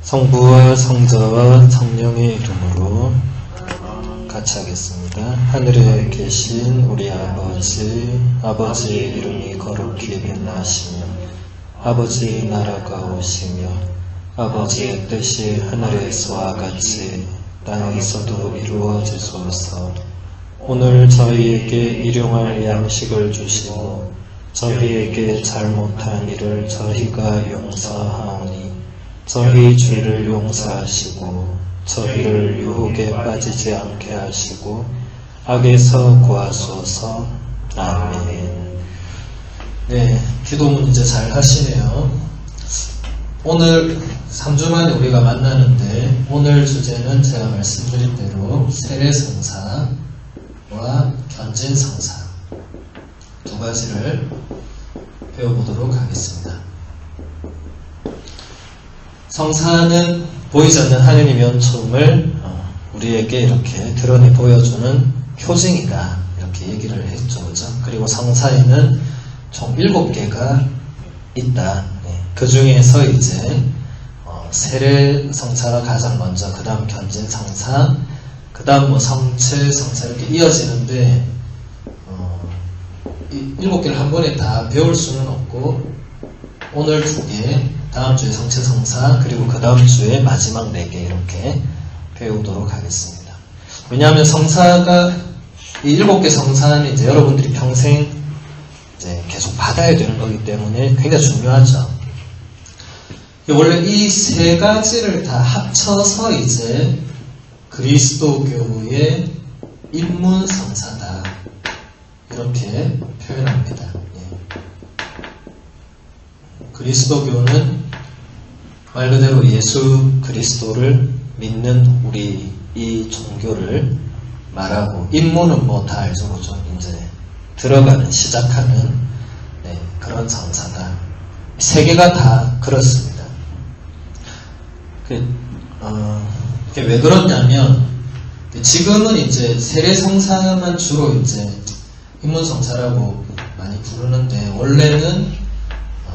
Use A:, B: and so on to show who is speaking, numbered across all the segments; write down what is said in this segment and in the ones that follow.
A: 성부와 성자와 성령의 이름으로 같이 하겠습니다. 하늘에 계신 우리 아버지의 이름이 거룩히 빛나시며 아버지의 나라가 오시며 아버지의 뜻이 하늘에서와 같이 땅에서도 이루어지소서. 오늘 저희에게 일용할 양식을 주시고 저희에게 잘못한 일을 저희가 용서하오니 저희 죄를 용서하시고 저희를 유혹에 빠지지 않게 하시고 악에서 구하소서. 아멘. 네, 기도문 이제 잘 하시네요. 오늘 3주 만에 우리가 만나는데 오늘 주제는 제가 말씀드린 대로 세례성사와 견진성사 두 가지를 배워보도록 하겠습니다. 성사는 보이지 않는 하느님의 은총을 우리에게 이렇게 드러내 보여주는 표징이다, 이렇게 얘기를 했죠. 그죠? 그리고 성사에는 총 7개가 있다. 그 중에서 이제 세례성사가 가장 먼저, 그 다음 견진성사, 그 다음 성체성사 이렇게 이어지는데 이 7개를 한 번에 다 배울 수는 없고 오늘 2개, 다음 주에 성체성사, 그리고 그 다음 주에 마지막 4개 이렇게 배우도록 하겠습니다. 왜냐하면 성사가 이 7개 성사는 이제 여러분들이 평생 이제 계속 받아야 되는 거기 때문에 굉장히 중요하죠. 원래 이 3가지를 다 합쳐서 이제 그리스도교의 입문성사다, 이렇게 표현합니다. 그리스도교는 말 그대로 예수 그리스도를 믿는 우리 이 종교를 말하고, 입문은 뭐 다 알죠, 그죠? 이제 들어가는, 시작하는 그런 성사다. 3개가 다 그렇습니다. 그게 왜 그러냐면 지금은 이제 세례성사만 주로 이제 입문성사라고 많이 부르는데 원래는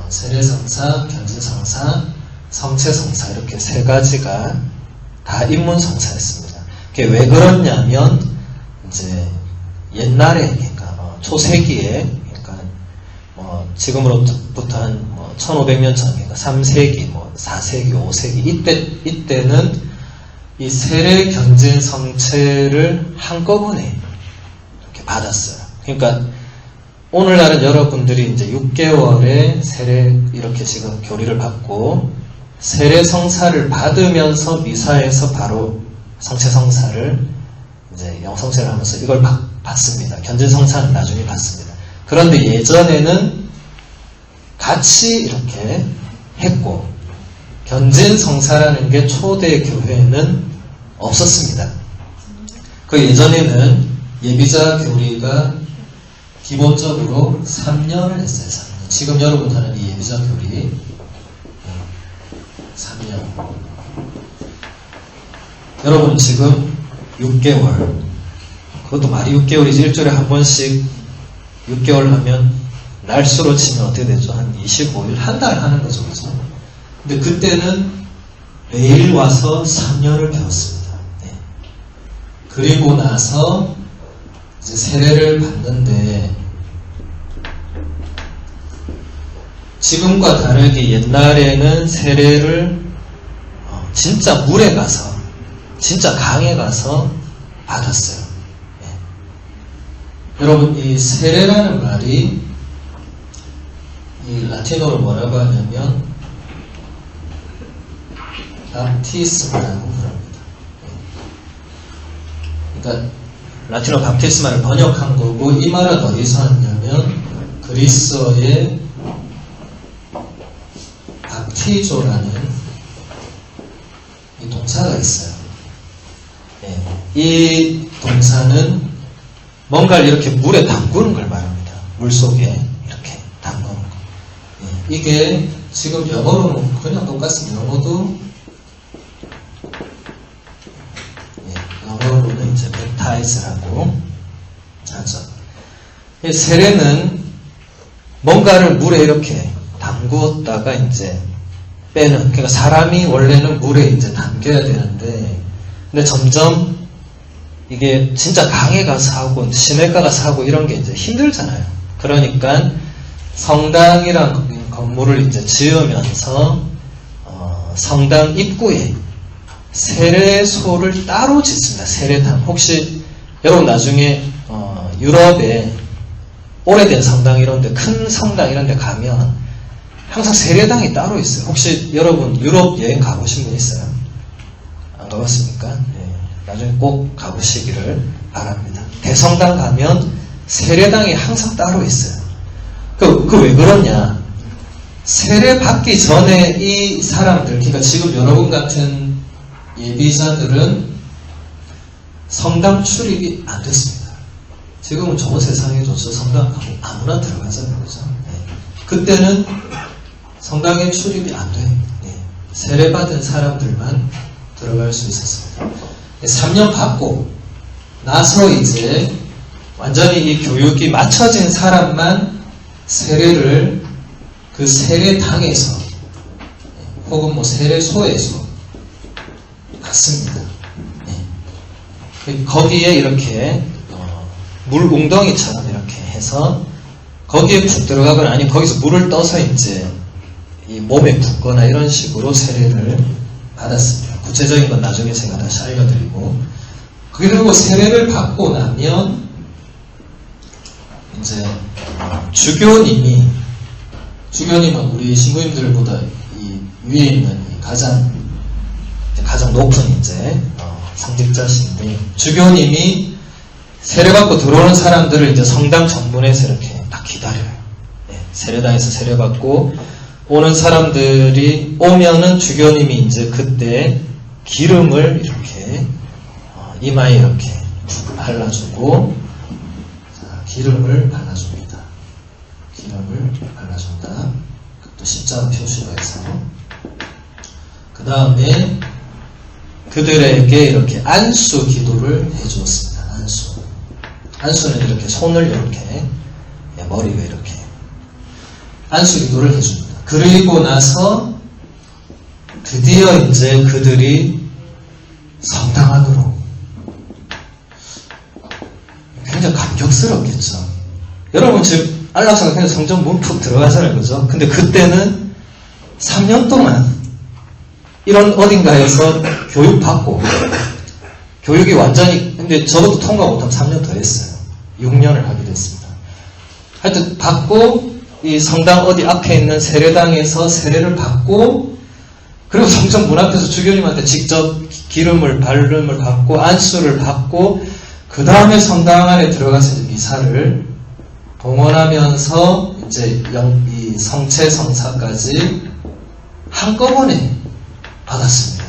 A: 세례성사, 견진성사, 성체성사 이렇게 3가지가 다 입문성사였습니다. 그게 왜 그러냐면 이제 옛날에, 그러니까 초세기에, 그러니까 지금으로부터 한 1500년 전, 그러니까 3세기, 4세기, 5세기 이때는 이 세례, 견진, 성체를 한꺼번에 이렇게 받았어요. 그러니까 오늘날은 여러분들이 이제 6개월의 세례 이렇게 지금 교리를 받고 세례 성사를 받으면서 미사에서 바로 성체 성사를 이제 영성체를 하면서 이걸 받습니다. 견진 성사는 나중에 받습니다. 그런데 예전에는 같이 이렇게 했고 견진 성사라는 게 초대 교회에는 없었습니다. 그 예전에는 예비자 교리가 기본적으로 3년을 했어요. 3년. 지금 여러분 하는 이 예비자 교리 3년. 여러분 지금 6개월. 그것도 말이 6개월이지. 일주일에 한 번씩 6개월 하면 날수로 치면 어떻게 되죠? 한 25일, 한 달 하는 거죠. 그죠? 근데 그때는 매일 와서 3년을 배웠습니다. 그리고 나서 이제 세례를 받는데 지금과 다르게 옛날에는 세례를 진짜 물에 가서, 진짜 강에 가서 받았어요. 여러분, 이 세례라는 말이 이 라틴어로 뭐라고 하냐면 밥티스마라고 부릅니다. 그러니까 라틴어 밥티스마를 번역한 거고, 이 말은 어디서 왔냐면 그리스어의 밥티조라는 이 동사가 있어요. 이 동사는 뭔가를 이렇게 물에 담그는 걸 말합니다. 물 속에 이렇게 담그는 거. 이게 지금 영어로는 그냥 똑같습니다. 영어로는 이제 baptize라고 하죠. 세례는 뭔가를 물에 이렇게 담그었다가 이제 빼는, 그러니까 사람이 원래는 물에 이제 담겨야 되는데, 근데 점점 이게 진짜 강에 가서 하고 시내가 가서 하고 이런 게 이제 힘들잖아요. 그러니까 성당이란 건물을 이제 지으면서 성당 입구에 세례소를 따로 짓습니다. 세례당. 혹시 여러분 나중에 유럽에 오래된 성당 이런데, 큰 성당 이런데 가면 항상 세례당이 따로 있어요. 혹시 여러분 유럽 여행 가보신 분 있어요? 안 가봤습니까? 네. 나중에 꼭 가보시기를 바랍니다. 대성당 가면 세례당이 항상 따로 있어요. 그 왜 그러냐? 세례 받기 전에 이 사람들, 그러니까 지금 여러분 같은 예비자들은 성당 출입이 안 됐습니다. 지금은 좋은 세상에 좋죠. 성당 가면 아무나 들어가잖아요. 그죠? 네. 그때는 성당에 출입이 안 돼요. 네. 세례 받은 사람들만 들어갈 수 있었습니다. 3년 받고 나서 이제 완전히 이 교육이 맞춰진 사람만 세례를 그 세례당에서 혹은 뭐 세례소에서 받습니다. 네. 거기에 이렇게 물 웅덩이처럼 이렇게 해서 거기에 푹 들어가거나 아니면 거기서 물을 떠서 이제 이 몸에 붓거나 이런 식으로 세례를 받았습니다. 구체적인 건 나중에 제가 다시 알려드리고, 그리고 세례를 받고 나면 이제 주교님은 우리 신부님들보다 이 위에 있는 이 가장 높은 이제 상직자신데, 주교님이 세례받고 들어오는 사람들을 이제 성당 정문에서 이렇게 딱 기다려요. 네, 세례당에서 세례받고 오는 사람들이 오면은 주교님이 이제 그때 기름을 이렇게 이마에 이렇게 발라주고, 자, 기름을 발라줍니다. 기름을 발라준다. 또 십자가 표시로 해서, 그 다음에 그들에게 이렇게 안수 기도를 해주었습니다. 안수는 이렇게 손을 이렇게 머리가 이렇게 안수 기도를 해줍니다. 그리고 나서 드디어 이제 그들이 성당 안으로, 굉장히 감격스럽겠죠. 여러분 지금 안락사가 그냥 성전 문 푹 들어가잖아요. 그죠? 근데 그때는 3년 동안 이런 어딘가에서 교육받고, 교육이 완전히, 근데 저것도 통과 못하면 3년 더 했어요. 6년을 하게 됐습니다. 하여튼 받고 이 성당 어디 앞에 있는 세례당에서 세례를 받고, 그리고 성전 문 앞에서 주교님한테 직접 기름을 발름을 받고 안수를 받고, 그 다음에 성당 안에 들어가서 이제 미사를 봉헌하면서 이제 이 성체 성사까지 한꺼번에 받았습니다.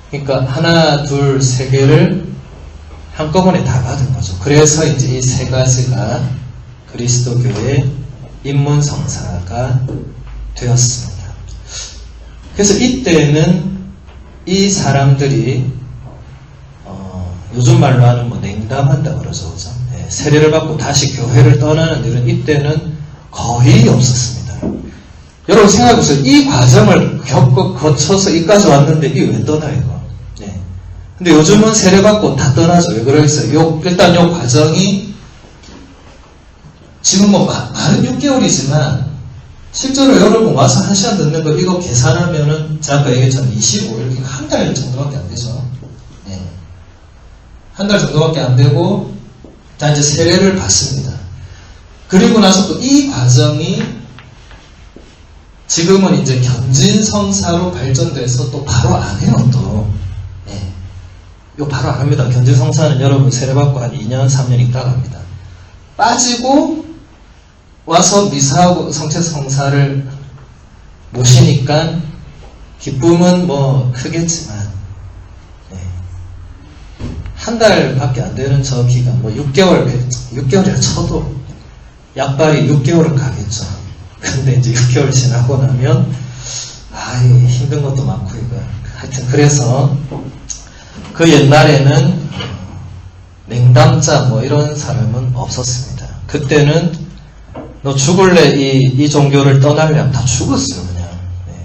A: 그러니까 하나, 둘, 세 개를 한꺼번에 다 받은 거죠. 그래서 이제 이 세 가지가 그리스도교의 입문성사가 되었습니다. 그래서 이때는 이 사람들이 요즘 말로 하는 뭐 냉담한다 그러죠. 그죠? 네, 세례를 받고 다시 교회를 떠나는 일은 이때는 거의 없었습니다. 여러분 생각해보세요. 이 과정을 거쳐서 이까지 왔는데 이게 왜 떠나요? 이거? 네. 근데 요즘은 세례받고 다 떠나죠. 왜 그러겠어요? 일단 이 과정이 지금 뭐 말은 6개월이지만 실제로 여러분 와서 1시간 듣는 거 이거 계산하면은 제가 아까 얘기했잖아요. 25일, 이렇게 한 달 정도밖에 안 되죠. 네. 한 달 정도밖에 안 되고, 자 이제 세례를 받습니다. 그리고 나서 또 이 과정이 지금은 이제 견진성사로 발전돼서 또 바로 안 해요, 또. 네. 이거 바로 안 합니다. 견진성사는 여러분 세례받고 한 2년, 3년 있다가 합니다. 빠지고 와서 미사하고 성체성사를 모시니까 기쁨은 뭐 크겠지만, 네. 한 달밖에 안 되는 저 기간, 뭐 6개월이라 쳐도 약발이 6개월은 가겠죠. 근데 이제 6개월 지나고 나면 힘든 것도 많고 이거 하여튼 그래서 그 옛날에는 냉담자 뭐 이런 사람은 없었습니다. 그때는 너 죽을래 이 종교를 떠날래 하면 다 죽었어요. 그냥. 네.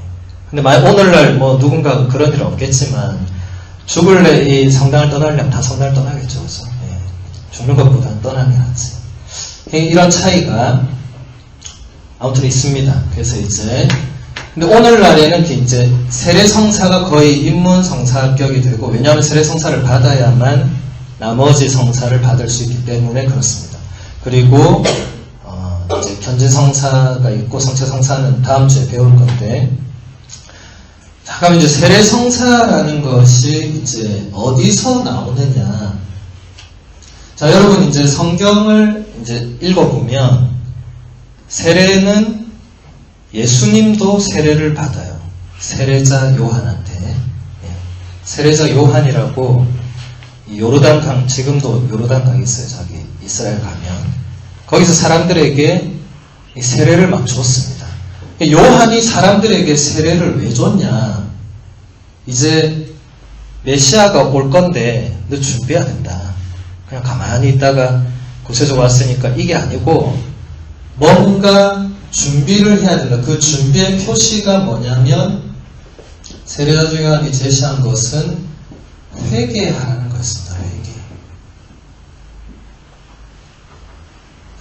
A: 근데 오늘날 뭐 누군가 그런 일은 없겠지만 죽을래 이 성당을 떠나려면 다 성당을 떠나겠죠. 그죠? 예. 죽는 것보다는 떠나는 게 낫지. 이런 차이가 아무튼 있습니다. 그래서 이제 근데 오늘날에는 이제 세례성사가 거의 입문성사격이 되고, 왜냐하면 세례성사를 받아야만 나머지 성사를 받을 수 있기 때문에 그렇습니다. 그리고 이제 견진성사가 있고 성체성사는 다음 주에 배울 건데, 자, 그럼 이제 세례성사라는 것이 이제 어디서 나오느냐? 자, 여러분 이제 성경을 이제 읽어보면 세례는 예수님도 세례를 받아요. 세례자 요한한테. 세례자 요한이라고 요르단강, 지금도 요르단강이 있어요. 저기 이스라엘 가면. 거기서 사람들에게 세례를 막 줬습니다. 요한이 사람들에게 세례를 왜 줬냐? 이제 메시아가 올 건데 너 준비해야 된다. 그냥 가만히 있다가 구세주가 왔으니까 이게 아니고 뭔가 준비를 해야 된다. 그 준비의 표시가 뭐냐면 세례자 요한이 제시한 것은 회개하라는 것입니다. 회개.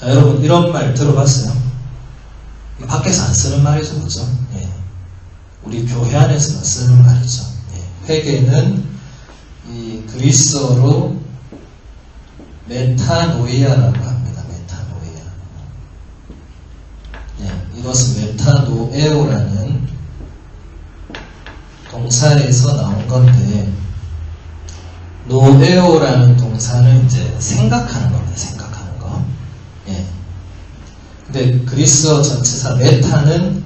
A: 자, 여러분 이런 말 들어봤어요? 밖에서 안 쓰는 말이죠. 그죠? 예. 우리 교회 안에서만 쓰는 말이죠. 예. 회개는 이 그리스어로 메타노이아라고 합니다. 메타노이아. 예. 이것은 메타노에오라는 동사에서 나온 건데, 노에오라는 동사는 이제 생각하는 겁니다. 생각하는 거. 예. 근데 그리스어 전치사 메타는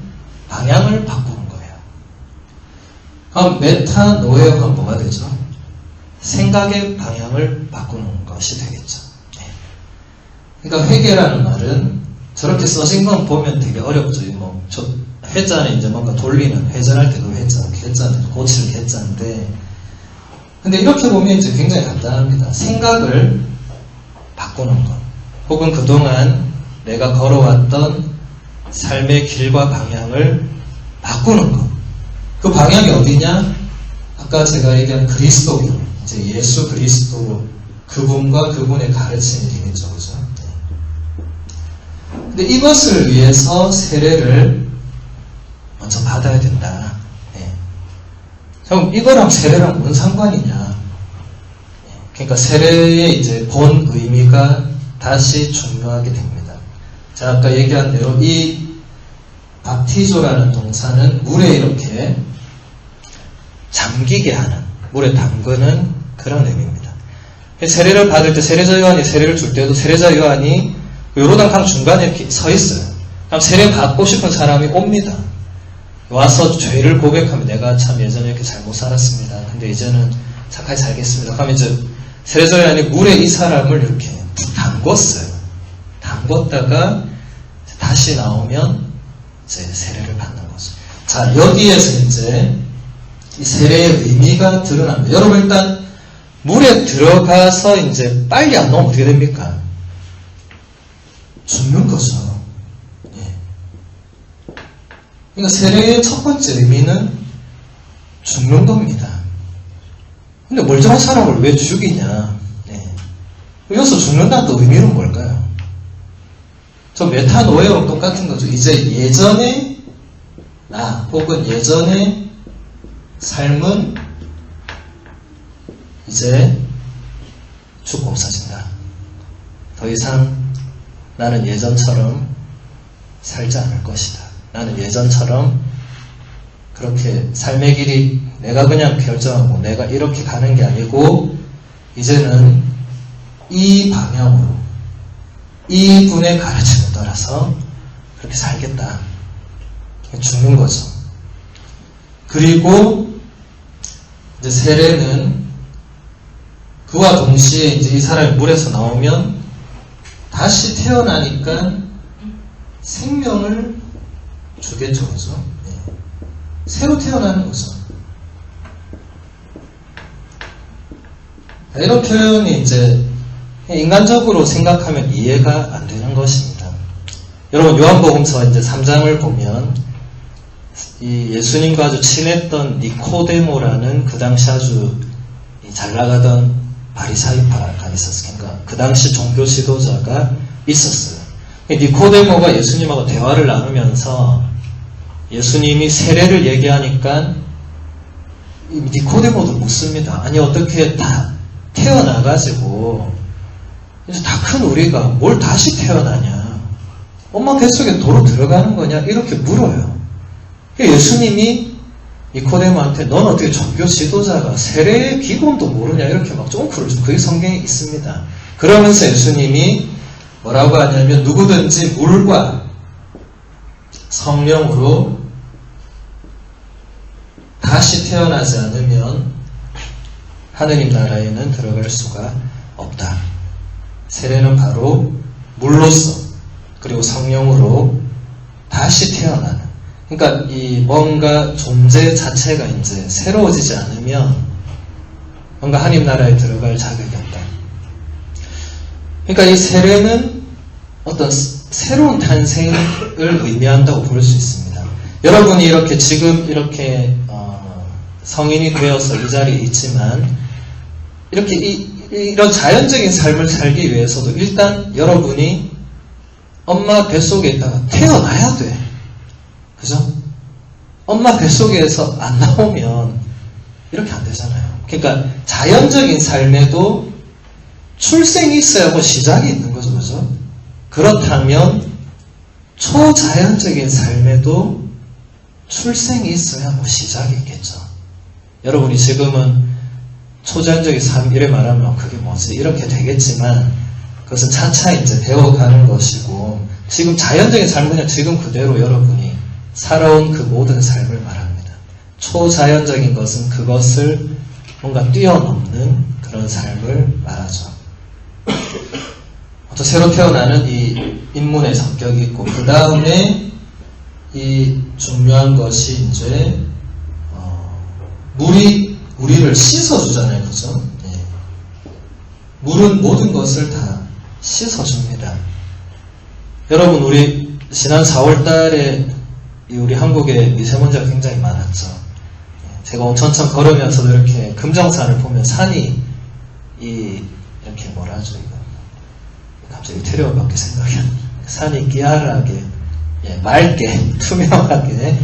A: 방향을 바꾸는 거예요. 그럼 메타노에오가 뭐가 되죠? 생각의 방향을 바꾸는 것이 되겠죠. 예. 그러니까 회개라는 말은 저렇게 써진 건 보면 되게 어렵죠. 뭐, 회자는 이제 뭔가 돌리는, 회전할 때도 회자는 고칠 회자인데, 근데 이렇게 보면 이제 굉장히 간단합니다. 생각을 바꾸는 것. 혹은 그동안 내가 걸어왔던 삶의 길과 방향을 바꾸는 것. 그 방향이 어디냐? 아까 제가 얘기한 그리스도교. 이제 예수 그리스도, 그분과 그분의 가르침이 되겠죠. 그죠? 근데 이것을 위해서 세례를 먼저 받아야 된다. 네. 그럼 이거랑 세례랑 무슨 상관이냐? 그러니까 세례의 이제 본 의미가 다시 중요하게 됩니다. 제가 아까 얘기한 대로 이 밥티조라는 동사는 물에 이렇게 잠기게 하는, 물에 담그는 그런 의미입니다. 세례를 받을 때 세례자 요한이 세례를 줄 때도 세례자 요한이 요르단강 중간에 이렇게 서 있어요. 그럼 세례 받고 싶은 사람이 옵니다. 와서 죄를 고백하면 내가 참 예전에 이렇게 잘못 살았습니다. 근데 이제는 착하게 살겠습니다. 그럼 이제 세례자 요한이 물에 이 사람을 이렇게 담궜어요. 담궜다가 다시 나오면 이제 세례를 받는 거죠. 자, 여기에서 이제 이 세례의 의미가 드러납니다. 여러분 일단 물에 들어가서 이제 빨리 안 나오면 어떻게 됩니까? 죽는 거죠. 예. 그러니까 세례의 첫 번째 의미는 죽는 겁니다. 근데 멀쩡한 사람을 왜 죽이냐? 예. 여기서 죽는다는 또 의미는 뭘까요? 저 메타노에오랑 똑같은 거죠. 이제 예전에 나 혹은 예전의 삶은 이제 죽고 없어진다. 더 이상 나는 예전처럼 살지 않을 것이다. 나는 예전처럼 그렇게 삶의 길이 내가 그냥 결정하고 내가 이렇게 가는 게 아니고 이제는 이 방향으로 이 분의 가르침을 따라서 그렇게 살겠다. 죽는 거죠. 그리고 이제 세례는 그와 동시에 이제 이 사람이 물에서 나오면 다시 태어나니까 생명을 주겠죠. 그죠? 네. 새로 태어나는 거죠. 이런 표현이 이제 인간적으로 생각하면 이해가 안 되는 것입니다. 여러분 요한복음서 이제 3장을 보면 이 예수님과 아주 친했던 니코데모라는 그 당시 아주 잘 나가던 바리사이파가 있었어요. 그러니까 그 당시 종교 지도자가 있었어요. 니코데모가 예수님하고 대화를 나누면서 예수님이 세례를 얘기하니까 니코데모도 묻습니다. 아니 어떻게 다 태어나가지고 이제 다 큰 우리가 뭘 다시 태어나냐? 엄마 뱃속에 도로 들어가는 거냐? 이렇게 물어요. 예수님이 니코데모한테 넌 어떻게 종교 지도자가 세례의 기본도 모르냐? 이렇게 막 쫑크를 좀 그게 성경에 있습니다. 그러면서 예수님이 뭐라고 하냐면 누구든지 물과 성령으로 다시 태어나지 않으면 하느님 나라에는 들어갈 수가 없다. 세례는 바로 물로서 그리고 성령으로 다시 태어나는. 그러니까 이 뭔가 존재 자체가 이제 새로워지지 않으면 뭔가 하느님 나라에 들어갈 자격이 없다. 그러니까 이 세례는 어떤 새로운 탄생을 의미한다고 볼 수 있습니다. 여러분이 이렇게 지금 이렇게 성인이 되어서 이 자리에 있지만 이렇게 이런 자연적인 삶을 살기 위해서도 일단 여러분이 엄마 뱃속에 있다가 태어나야 돼. 그죠? 엄마 뱃속에서 안 나오면 이렇게 안 되잖아요. 그러니까 자연적인 삶에도 출생이 있어야 뭐 시작이 있는 거죠. 그죠? 그렇다면 초자연적인 삶에도 출생이 있어야 뭐 시작이 있겠죠. 여러분이 지금은 초자연적인 삶 이래 말하면 그게 뭐지? 이렇게 되겠지만 그것은 차차 이제 배워가는 것이고 지금 자연적인 삶은 그냥 지금 그대로 여러분이 살아온 그 모든 삶을 말합니다. 초자연적인 것은 그것을 뭔가 뛰어넘는 그런 삶을 말하죠. 또 새로 태어나는 이 인문의 성격이 있고 그 다음에 이 중요한 것이 이제 물이 우리를 씻어주잖아요. 그죠? 네. 물은 모든 것을 다 씻어줍니다. 여러분 우리 지난 4월 달에 우리 한국에 미세먼지가 굉장히 많았죠. 제가 온천천 걸으면서도 이렇게 금정산을 보면 산이 이렇게 뭐라 하죠 이거 갑자기 테레오밖에 생각이 안 나요. 산이 끼알하게 맑게 투명하게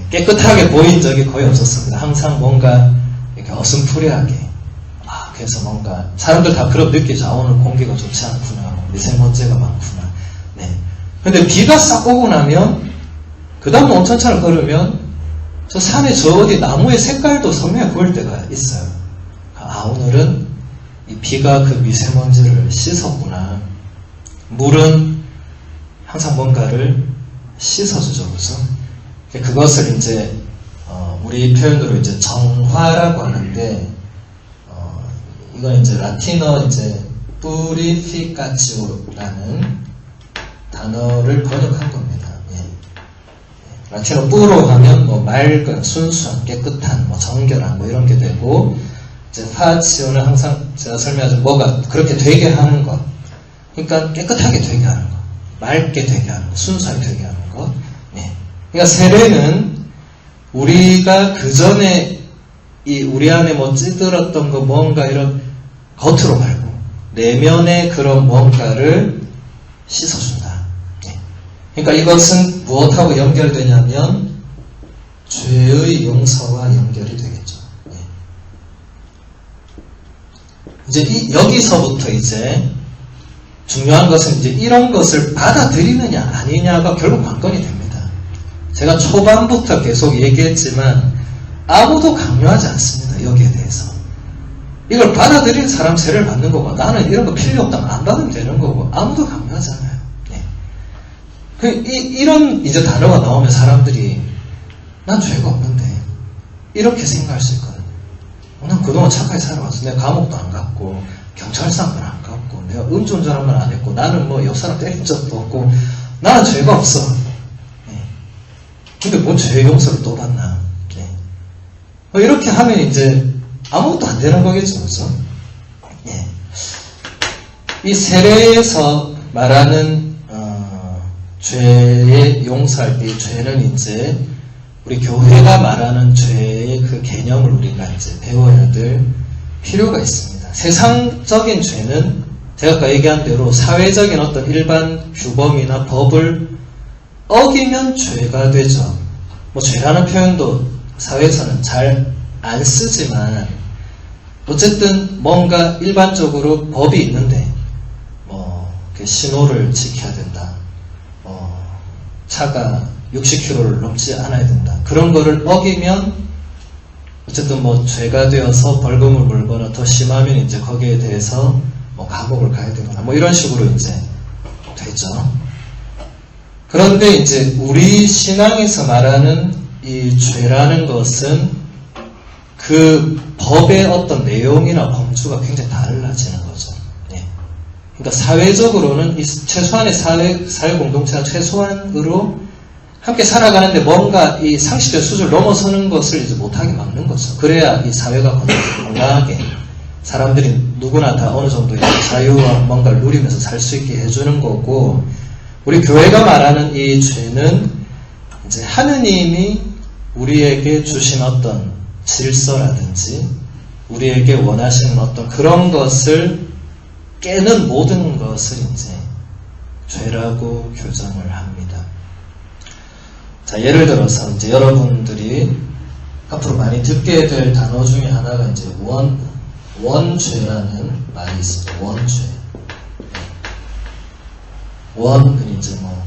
A: 깨끗하게 보인 적이 거의 없었습니다. 항상 뭔가 이렇게 어슴푸레하게 그래서 뭔가 사람들 다 그런 느끼죠. 오늘 공기가 좋지 않구나, 미세먼지가 많구나. 네. 근데 비가 싹 오고 나면 그 다음 온천천을 걸으면 저 산에 저 어디 나무의 색깔도 선명히 보일 때가 있어요. 오늘은 이 비가 그 미세먼지를 씻었구나. 물은 항상 뭔가를 씻어주죠. 그죠? 그것을 이제 우리 표현으로 이제 정화라고 하는데 이건 이제 라틴어 이제 purificatio라는 단어를 번역한 겁니다. 라틴어 뿌로 하면 뭐 맑은, 순수한, 깨끗한, 뭐 정결한 뭐 이런 게 되고 이제 파치오는 항상 제가 설명하죠. 뭐가 그렇게 되게 하는 것. 그러니까 깨끗하게 되게 하는 것, 맑게 되게 하는 것, 순수하게 되게 하는 것. 그러니까 세례는 우리가 그 전에 우리 안에 뭐 찌들었던 거 뭔가 이런 겉으로 말고 내면의 그런 뭔가를 씻어준다. 그러니까 이것은 무엇하고 연결되냐면 죄의 용서와 연결이 되겠죠. 이제 여기서부터 이제 중요한 것은 이제 이런 것을 받아들이느냐 아니냐가 결국 관건이 됩니다. 제가 초반부터 계속 얘기했지만 아무도 강요하지 않습니다. 여기에 대해서. 이걸 받아들인 사람 세례를 받는 거고 나는 이런 거 필요 없다면 안 받으면 되는 거고 아무도 강요하지 않아요. 이런 이제 단어가 나오면 사람들이 난 죄가 없는데 이렇게 생각할 수 있거든요. 난 그동안 착하게 살아왔어. 내가 감옥도 안 갔고 경찰상도 안 갔고 내가 음주운전 안 했고 나는 뭐 옆 사람 때린 적도 없고 나는 죄가 없어. 근데 뭔 죄 용서를 또 받나? 이렇게 하면 이제 아무것도 안 되는 거겠죠, 그죠? 이 세례에서 말하는 죄의 용서할 때 이 죄는 이제 우리 교회가 말하는 죄의 그 개념을 우리가 이제 배워야 될 필요가 있습니다. 세상적인 죄는 제가 아까 얘기한 대로 사회적인 어떤 일반 규범이나 법을 어기면 죄가 되죠. 뭐 죄라는 표현도 사회에서는 잘 안 쓰지만 어쨌든 뭔가 일반적으로 법이 있는데 뭐 신호를 지켜야 된다. 차가 60km를 넘지 않아야 된다. 그런 거를 어기면 어쨌든 뭐 죄가 되어서 벌금을 물거나 더 심하면 이제 거기에 대해서 뭐 감옥을 가야 되거나 뭐 이런 식으로 이제 되죠. 그런데 이제 우리 신앙에서 말하는 이 죄라는 것은 그 법의 어떤 내용이나 범주가 굉장히 달라지는 거죠. 네. 그러니까 사회적으로는 최소한의 사회 공동체가 최소한으로 함께 살아가는데 뭔가 이 상식적 수준을 넘어서는 것을 이제 못하게 막는 거죠. 그래야 이 사회가 건강하게 사람들이 누구나 다 어느 정도의 자유와 뭔가를 누리면서 살 수 있게 해주는 거고, 우리 교회가 말하는 이 죄는 이제 하느님이 우리에게 주신 어떤 질서라든지 우리에게 원하시는 어떤 그런 것을 깨는 모든 것을 이제 죄라고 규정을 합니다. 자, 예를 들어서 이제 여러분들이 앞으로 많이 듣게 될 단어 중에 하나가 이제 원죄라는 말이 있습니다. 원죄. 원은 이제 뭐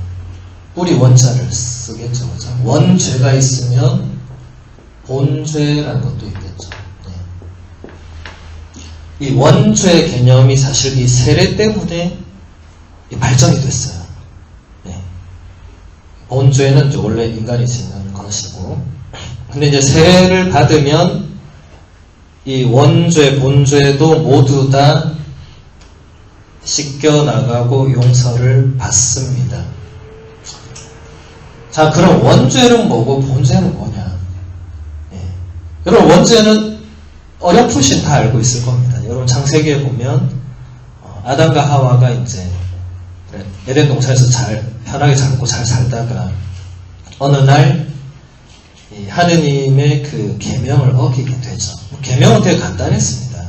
A: 뿌리 원자를 쓰겠죠, 그죠? 원죄가 있으면 본죄라는 것도 있겠죠. 네. 이 원죄 개념이 사실 이 세례 때문에 발전이 됐어요. 네. 본죄는 이제 원래 인간이 짓는 것이고, 근데 이제 세례를 받으면 이 원죄, 본죄도 모두 다 씻겨나가고 용서를 받습니다. 자, 그럼 원죄는 뭐고 본죄는 뭐냐? 네. 여러분, 원죄는 어렴풋이 다 알고 있을 겁니다. 여러분, 창세기에 보면 아담과 하와가 이제 에덴 동산에서 잘 편하게 잘 먹고 잘 살다가 어느 날 하느님의 그 계명을 어기게 되죠. 계명은 되게 간단했습니다.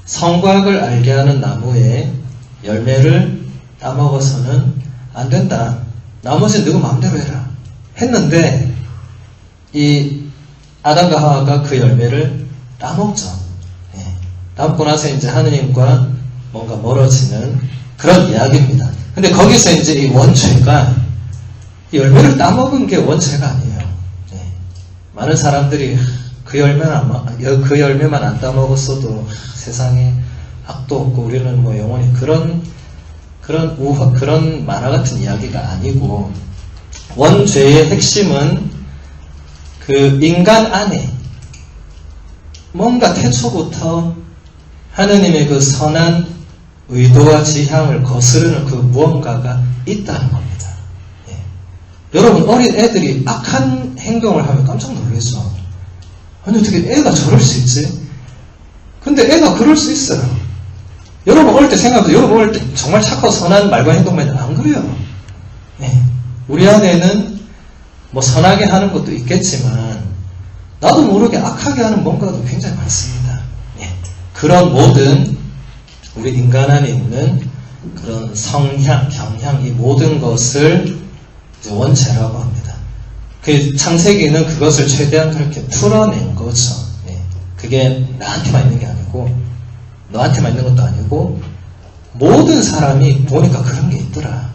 A: 성곽을 알게 하는 나무에 열매를 따먹어서는 안 된다. 나머지는 너가 마음대로 해라. 했는데 이 아담과 하와가 그 열매를 따먹죠. 예. 따먹고 나서 이제 하느님과 뭔가 멀어지는 그런 이야기입니다. 근데 거기서 이제 이 원죄가 이 열매를 따먹은 게 원죄가 아니에요. 예. 많은 사람들이 그 열매만 안 따먹었어도 세상에 악도 없고 우리는 뭐 영원히 그런 만화 같은 이야기가 아니고, 원죄의 핵심은 그 인간 안에 뭔가 태초부터 하느님의 그 선한 의도와 지향을 거스르는 그 무언가가 있다는 겁니다. 예. 여러분, 어린 애들이 악한 행동을 하면 깜짝 놀라죠. 아니, 어떻게 애가 저럴 수 있지? 근데 애가 그럴 수 있어요. 여러분 어릴 때 생각해도 여러분 어릴 때 정말 착하고 선한 말과 행동만 안 그래요. 네. 우리 안에는 뭐 선하게 하는 것도 있겠지만 나도 모르게 악하게 하는 뭔가도 굉장히 많습니다. 네. 그런 모든 우리 인간 안에 있는 그런 성향, 경향, 이 모든 것을 이제 원죄라고 합니다. 그 창세기는 그것을 최대한 그렇게 풀어낸 거죠. 네. 그게 나한테만 있는 게 아니고 너한테만 있는 것도 아니고 모든 사람이 보니까 그런 게 있더라.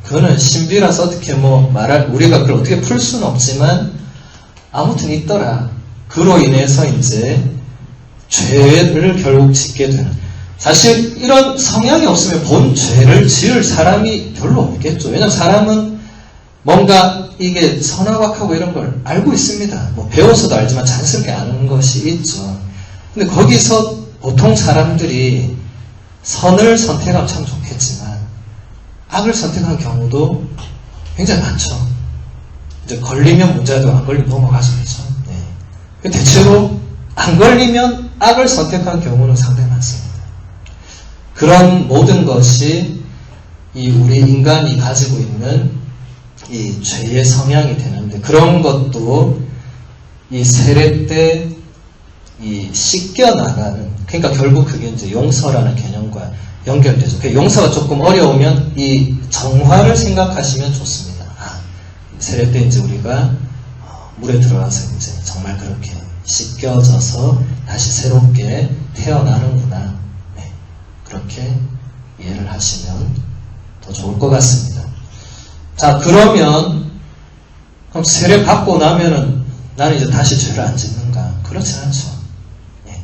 A: 그거는 신비라서 어떻게 우리가 그걸 어떻게 풀 수는 없지만 아무튼 있더라. 그로 인해서 이제 죄를 결국 짓게 되는. 사실 이런 성향이 없으면 본 죄를 지을 사람이 별로 없겠죠. 왜냐하면 사람은 뭔가 이게 선하고 악하고 이런 걸 알고 있습니다. 뭐 배워서도 알지만 자연스럽게 아는 것이 있죠. 근데 거기서 보통 사람들이 선을 선택하면 참 좋겠지만 악을 선택한 경우도 굉장히 많죠. 이제 걸리면 문제도 안 걸리면 넘어가죠. 그렇죠? 네. 대체로 안 걸리면 악을 선택한 경우는 상당히 많습니다. 그런 모든 것이 이 우리 인간이 가지고 있는 이 죄의 성향이 되는데, 그런 것도 이 세례 때 이 씻겨 나가는, 그러니까 결국 그게 이제 용서라는 개념과 연결되죠. 그 용서가 조금 어려우면 이 정화를 생각하시면 좋습니다. 세례 때 이제 우리가 물에 들어가서 이제 정말 그렇게 씻겨져서 다시 새롭게 태어나는구나. 네, 그렇게 이해를 하시면 더 좋을 것 같습니다. 자, 그러면 그럼 세례 받고 나면은 나는 이제 다시 죄를 안 짓는가? 그렇지 않죠. 네.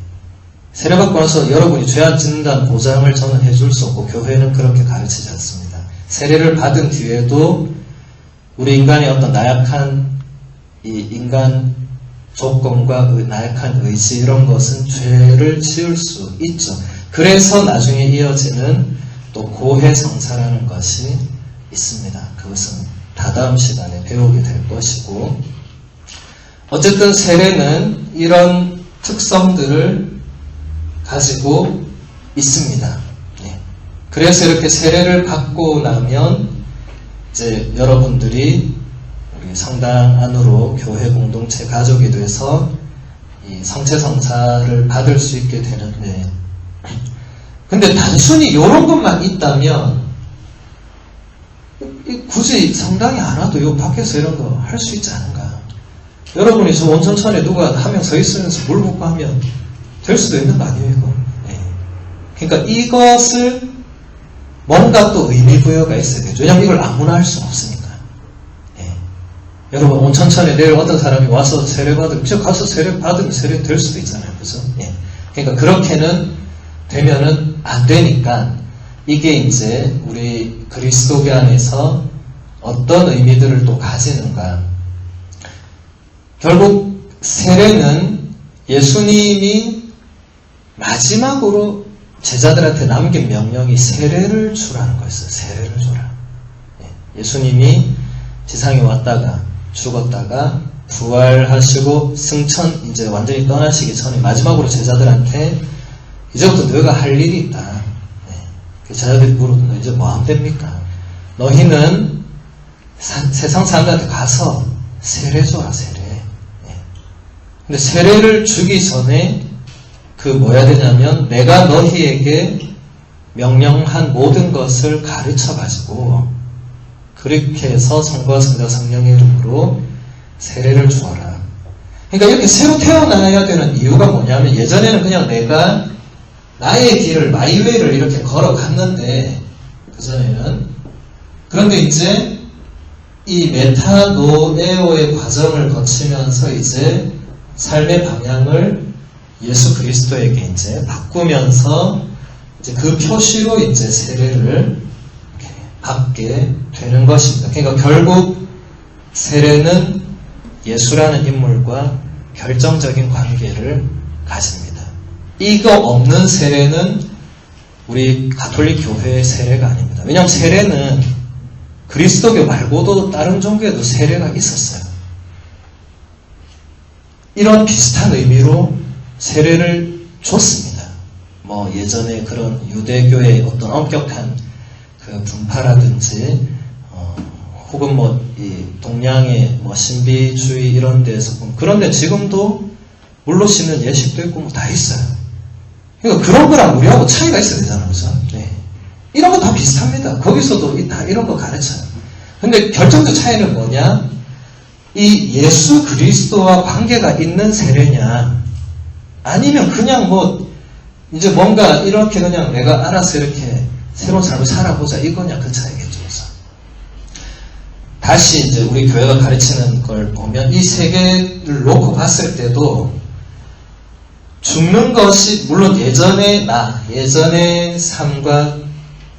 A: 세례 받고 나서 여러분이 죄 안 짓는다는 보장을 저는 해줄 수 없고 교회는 그렇게 가르치지 않습니다. 세례를 받은 뒤에도 우리 인간의 어떤 나약한 이 인간 조건과 나약한 의지 이런 것은 죄를 지을 수 있죠. 그래서 나중에 이어지는 또 고해성사라는 것이 있습니다. 그것은 다다음 시간에 배우게 될 것이고, 어쨌든 세례는 이런 특성들을 가지고 있습니다. 네. 그래서 이렇게 세례를 받고 나면 이제 여러분들이 우리 성당 안으로 교회 공동체 가족이 돼서 이 성체성사를 받을 수 있게 되는데, 근데 단순히 이런 것만 있다면 굳이 성당에 안 와도 요 밖에서 이런 거 할 수 있지 않은가? 여러분이 저 온천천에 누가 한 명 서 있으면서 물 붓고 하면 될 수도 있는 거 아니에요, 이거? 네. 그러니까 이것을 뭔가 또 의미부여가 있어야 되죠. 왜냐면 이걸 아무나 할 수는 없으니까. 네. 여러분, 온천천에 내일 어떤 사람이 와서 세례 받으면, 저 가서 세례 받으면 세례 될 수도 있잖아요, 그죠? 네. 그러니까 그렇게는 되면은 안 되니까, 이게 이제 우리 그리스도교 안에서 어떤 의미들을 또 가지는가. 결국 세례는 예수님이 마지막으로 제자들한테 남긴 명령이 세례를 주라는 거였어요. 세례를 주라. 예수님이 지상에 왔다가 죽었다가 부활하시고 승천 이제 완전히 떠나시기 전에 마지막으로 제자들한테 이제부터 너희가 할 일이 있다. 제자들이 물어도 너 이제 뭐 하면 됩니까? 너희는 세상 사람들한테 가서 세례 줘라, 세례. 근데 세례를 주기 전에 그 뭐 해야 되냐면 내가 너희에게 명령한 모든 것을 가르쳐 가지고 그렇게 해서 성부와 성자 성령의 이름으로 세례를 주어라. 그러니까 이렇게 새로 태어나야 되는 이유가 뭐냐면 예전에는 그냥 내가 나의 길을 마이웨이를 이렇게 걸어갔는데 그전에는 그런데 이제 이 메타노에오의 과정을 거치면서 이제 삶의 방향을 예수 그리스도에게 이제 바꾸면서 이제 그 표시로 이제 세례를 받게 되는 것입니다. 그러니까 결국 세례는 예수라는 인물과 결정적인 관계를 가집니다. 이거 없는 세례는 우리 가톨릭 교회의 세례가 아닙니다. 왜냐하면 세례는 그리스도교 말고도 다른 종교에도 세례가 있었어요. 이런 비슷한 의미로 세례를 줬습니다. 뭐 예전에 그런 유대교의 어떤 엄격한 그 분파라든지 혹은 뭐 이 동양의 뭐 신비주의 이런 데서 보면 그런데 지금도 물로 씻는 예식도 있고 뭐 다 있어요. 그러니까 그런 거랑 우리하고 차이가 있어야 되잖아요, 그죠? 네. 이런 거 다 비슷합니다. 거기서도 다 이런 거 가르쳐요. 근데 결정적 차이는 뭐냐? 이 예수 그리스도와 관계가 있는 세례냐, 아니면 그냥 뭐 이제 뭔가 이렇게 그냥 내가 알아서 이렇게 새로운 삶을 살아보자 이거냐, 그 차이겠죠. 그래서 다시 이제 우리 교회가 가르치는 걸 보면 이 세 개를 놓고 봤을 때도 죽는 것이 물론 예전의 삶과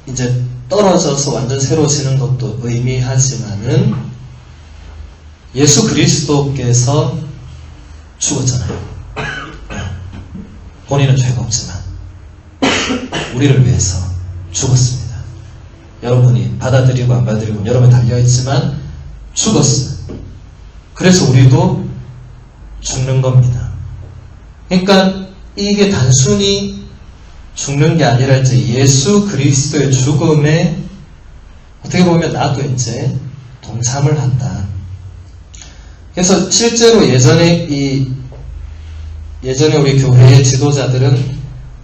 A: 이제 떨어져서 완전 새로워지는 것도 의미하지만은 예수 그리스도께서 죽었잖아요. 본인은 죄가 없지만 우리를 위해서 죽었습니다. 여러분이 받아들이고 안 받아들이고 여러분에 달려있지만 죽었어요. 그래서 우리도 죽는 겁니다. 그러니까 이게 단순히 죽는 게 아니라 이제 예수 그리스도의 죽음에 어떻게 보면 나도 이제 동참을 한다. 그래서 실제로 예전에 우리 교회의 지도자들은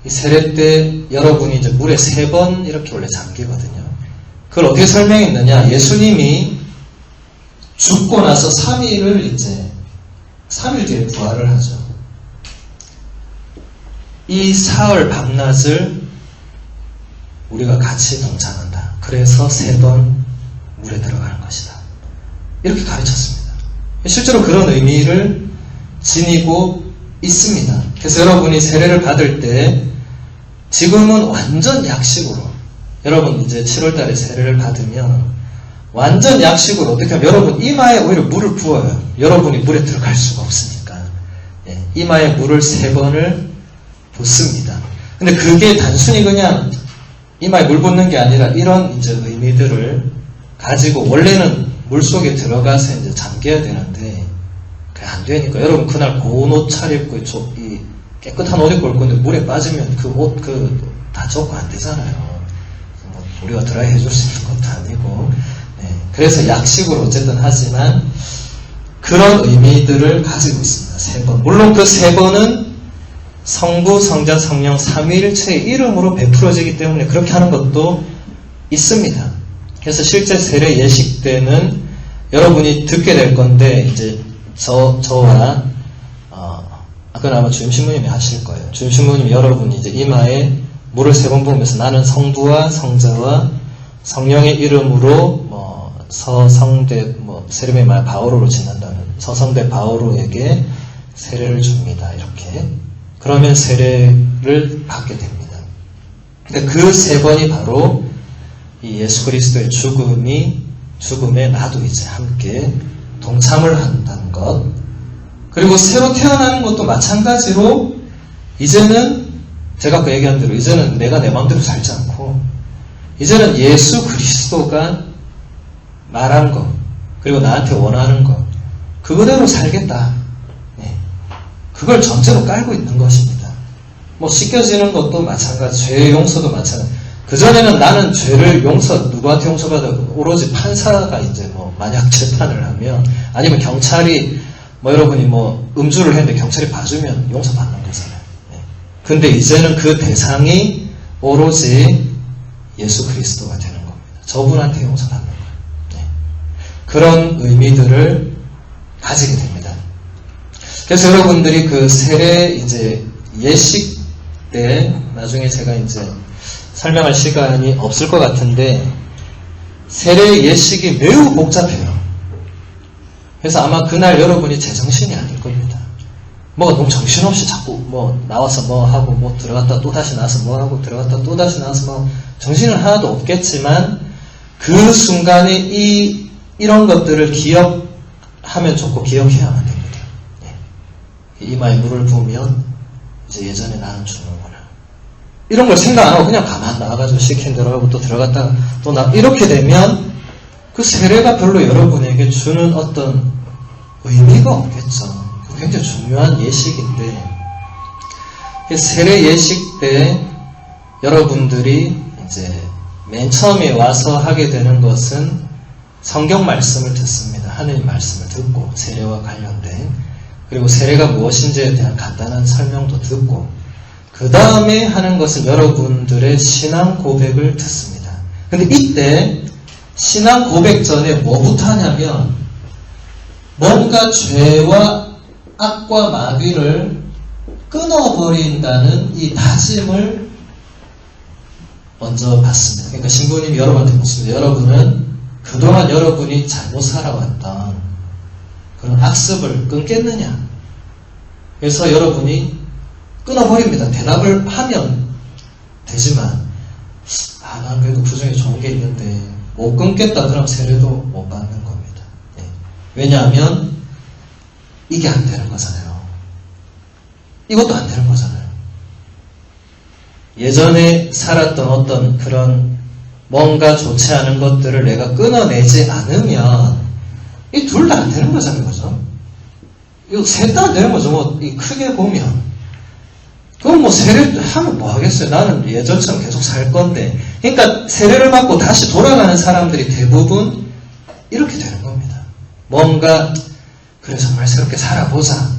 A: 이 세례 때 여러분이 이제 물에 3번 이렇게 원래 잠기거든요. 그걸 어떻게 설명했느냐? 예수님이 죽고 나서 3일 뒤에 부활을 하죠. 이 사흘 밤낮을 우리가 같이 동참한다. 그래서 3번 물에 들어가는 것이다. 이렇게 가르쳤습니다. 실제로 그런 의미를 지니고 있습니다. 그래서 여러분이 세례를 받을 때 지금은 완전 약식으로 여러분 이제 7월달에 세례를 받으면 완전 약식으로 어떻게 하면 여러분 이마에 오히려 물을 부어요. 여러분이 물에 들어갈 수가 없으니까. 이마에 물을 3번을 붓습니다. 근데 그게 단순히 그냥 이마에 물 붓는 게 아니라 이런 이제 의미들을 가지고 원래는 물 속에 들어가서 이제 잠겨야 되는데 그게 안 되니까 여러분 그날 고운 옷 차려입고 이 깨끗한 옷 입고 올 건데 물에 빠지면 그 옷 다 젖고 안 되잖아요. 뭐 우리가 드라이 해줄 수 있는 것도 아니고 그래서 약식으로 어쨌든 하지만 그런 의미들을 가지고 있습니다. 3번. 물론 그 3번은 성부, 성자, 성령 삼위일체의 이름으로 베풀어지기 때문에 그렇게 하는 것도 있습니다. 그래서 실제 세례 예식 때는 여러분이 듣게 될 건데 이제 저와 그건 아마 주임신부님이 하실 거예요. 주임신부님이 여러분이 이제 이마에 물을 3번 부으면서 나는 성부와 성자와 성령의 이름으로 서성대 세례의 말 바오로로 지난다는 서성대 바오로에게 세례를 줍니다. 이렇게 그러면 세례를 받게 됩니다. 근데 그 3번이 바로 이 예수 그리스도의 죽음에 나도 이제 함께 동참을 한다는 것. 그리고 새로 태어나는 것도 마찬가지로 이제는 제가 아까 얘기한 대로 이제는 내가 내 마음대로 살지 않고 이제는 예수 그리스도가 말한 것 그리고 나한테 원하는 것 그거대로 살겠다. 그걸 전제로 깔고 있는 것입니다. 씻겨지는 것도 마찬가지, 죄의 용서도 마찬가지. 그전에는 나는 죄를 누구한테 용서받아? 오로지 판사가 이제 만약 재판을 하면, 아니면 경찰이, 여러분이 음주를 했는데 경찰이 봐주면 용서받는 거잖아요. 근데 이제는 그 대상이 오로지 예수 그리스도가 되는 겁니다. 저분한테 용서받는 거예요. 그런 의미들을 가지게 됩니다. 그래서 여러분들이 그 세례 이제 예식 때 나중에 제가 이제 설명할 시간이 없을 것 같은데 세례 예식이 매우 복잡해요. 그래서 아마 그날 여러분이 제정신이 아닐 겁니다. 너무 정신없이 자꾸 나와서 하고 들어갔다 또 다시 나와서 하고 들어갔다 또 다시 나와서 정신은 하나도 없겠지만 그 순간에 이런 것들을 기억하면 좋고 기억해야만 됩니다. 이마에 물을 부으면 이제 예전에 나는 주는구나. 이런 걸 생각 안 하고 그냥 가만 나와가지고 시킨 대로 하고 또 들어갔다가 또 이렇게 되면 그 세례가 별로 여러분에게 주는 어떤 의미가 없겠죠. 굉장히 중요한 예식인데 세례 예식 때 여러분들이 이제 맨 처음에 와서 하게 되는 것은 성경 말씀을 듣습니다. 하느님 말씀을 듣고 세례와 관련된 그리고 세례가 무엇인지에 대한 간단한 설명도 듣고 그 다음에 하는 것은 여러분들의 신앙 고백을 듣습니다. 근데 이때 신앙 고백 전에 뭐부터 하냐면 뭔가 죄와 악과 마귀를 끊어버린다는 이 다짐을 먼저 받습니다. 그러니까 신부님이 여러분한테 묻습니다. 여러분은 그동안 여러분이 잘못 살아왔던 그런 악습을 끊겠느냐? 그래서 여러분이 끊어버립니다. 대답을 하면 되지만 난 그래도 그 중에 좋은 게 있는데 못 끊겠다 그럼 세례도 못 받는 겁니다. 왜냐하면 이게 안 되는 거잖아요. 이것도 안 되는 거잖아요. 예전에 살았던 어떤 그런 뭔가 좋지 않은 것들을 내가 끊어내지 않으면 이 둘 다 안 되는 거잖아요. 그죠? 이거 셋 다 안 되는 거죠. 크게 보면. 그럼 세례를 하면 뭐 하겠어요? 나는 예전처럼 계속 살 건데. 그러니까 세례를 받고 다시 돌아가는 사람들이 대부분 이렇게 되는 겁니다. 뭔가 그래 정말 새롭게 살아보자.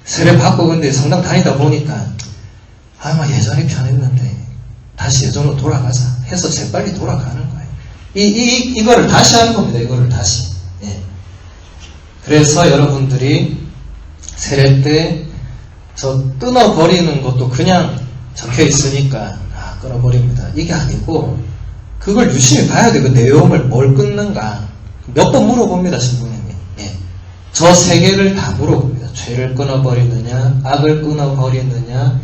A: 세례 받고 근데 성당 다니다 보니까 아마 예전이 편했는데 다시 예전으로 돌아가자 해서 재빨리 돌아가는 거예요. 이거를 다시 하는 겁니다. 이거를 다시. 예. 그래서 여러분들이 세례 때 저 끊어버리는 것도 그냥 적혀 있으니까 끊어버립니다. 이게 아니고 그걸 유심히 봐야 돼. 그 내용을 뭘 끊는가 몇 번 물어봅니다. 신부님이. 예. 저 세 개를 다 물어봅니다. 죄를 끊어버리느냐, 악을 끊어버리느냐,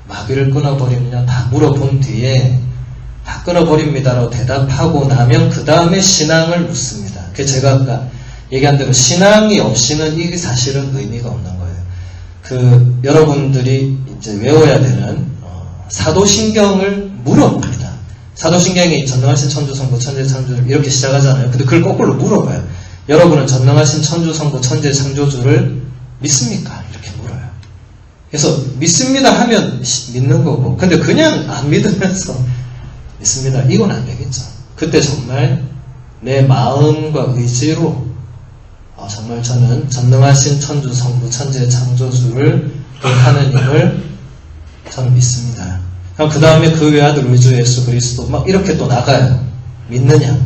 A: 마귀를 끊어버리느냐 다 물어본 뒤에 다 끊어버립니다라고 대답하고 나면 그 다음에 신앙을 묻습니다. 그 제가 아까 얘기한 대로 신앙이 없이는 이게 사실은 의미가 없는 거예요. 그 여러분들이 이제 외워야 되는 사도신경을 물어봅니다. 사도신경이 전능하신 천주 성부 천재 창조주 이렇게 시작하잖아요. 근데 그걸 거꾸로 물어봐요. 여러분은 전능하신 천주 성부 천재 창조주를 믿습니까? 이렇게 물어요. 그래서 믿습니다 하면 믿는 거고, 근데 그냥 안 믿으면서 믿습니다 이건 안 되겠죠. 그때 정말 내 마음과 의지로 정말 저는 전능하신 천주 성부 천재 창조주를 그 하느님을 저는 믿습니다. 그 다음에 그 외아들 우리 주 예수 그리스도 막 이렇게 또 나가요. 믿느냐.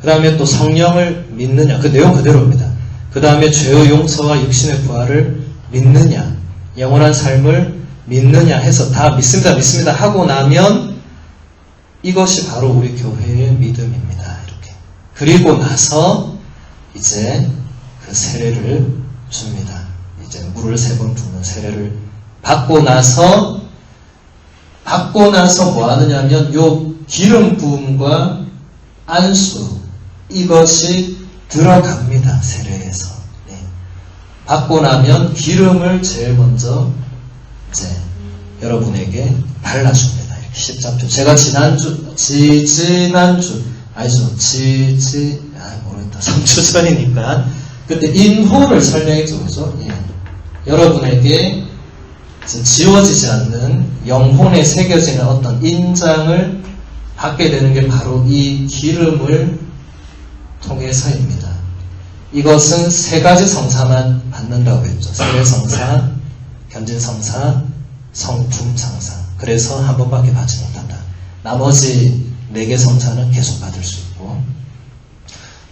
A: 그 다음에 또 성령을 믿느냐. 그 내용 그대로입니다. 그 다음에 죄의 용서와 육신의 부활을 믿느냐. 영원한 삶을 믿느냐 해서 다 믿습니다 하고 나면 이것이 바로 우리 교회의 믿음입니다. 이렇게. 그리고 나서 이제 그 세례를 줍니다. 이제 물을 3번 붓는 세례를 받고 나서 뭐 하느냐면 요 기름 부음과 안수 이것이 들어갑니다. 세례에서. 네. 받고 나면 기름을 제일 먼저 이제 여러분에게 발라줍니다. 이렇게 십자표. 제가 지난주 아니죠. 모르겠다. 3주 전이니까 그때 인호를 설명했죠. 그죠? 예. 여러분에게 지워지지 않는 영혼에 새겨지는 어떤 인장을 받게 되는 게 바로 이 기름을 통해서입니다. 이것은 3가지 성사만 받는다고 했죠. 세례성사, 견진성사, 성품성사. 그래서 한 번밖에 받지 못한다. 나머지 4개 성사는 계속 받을 수 있고.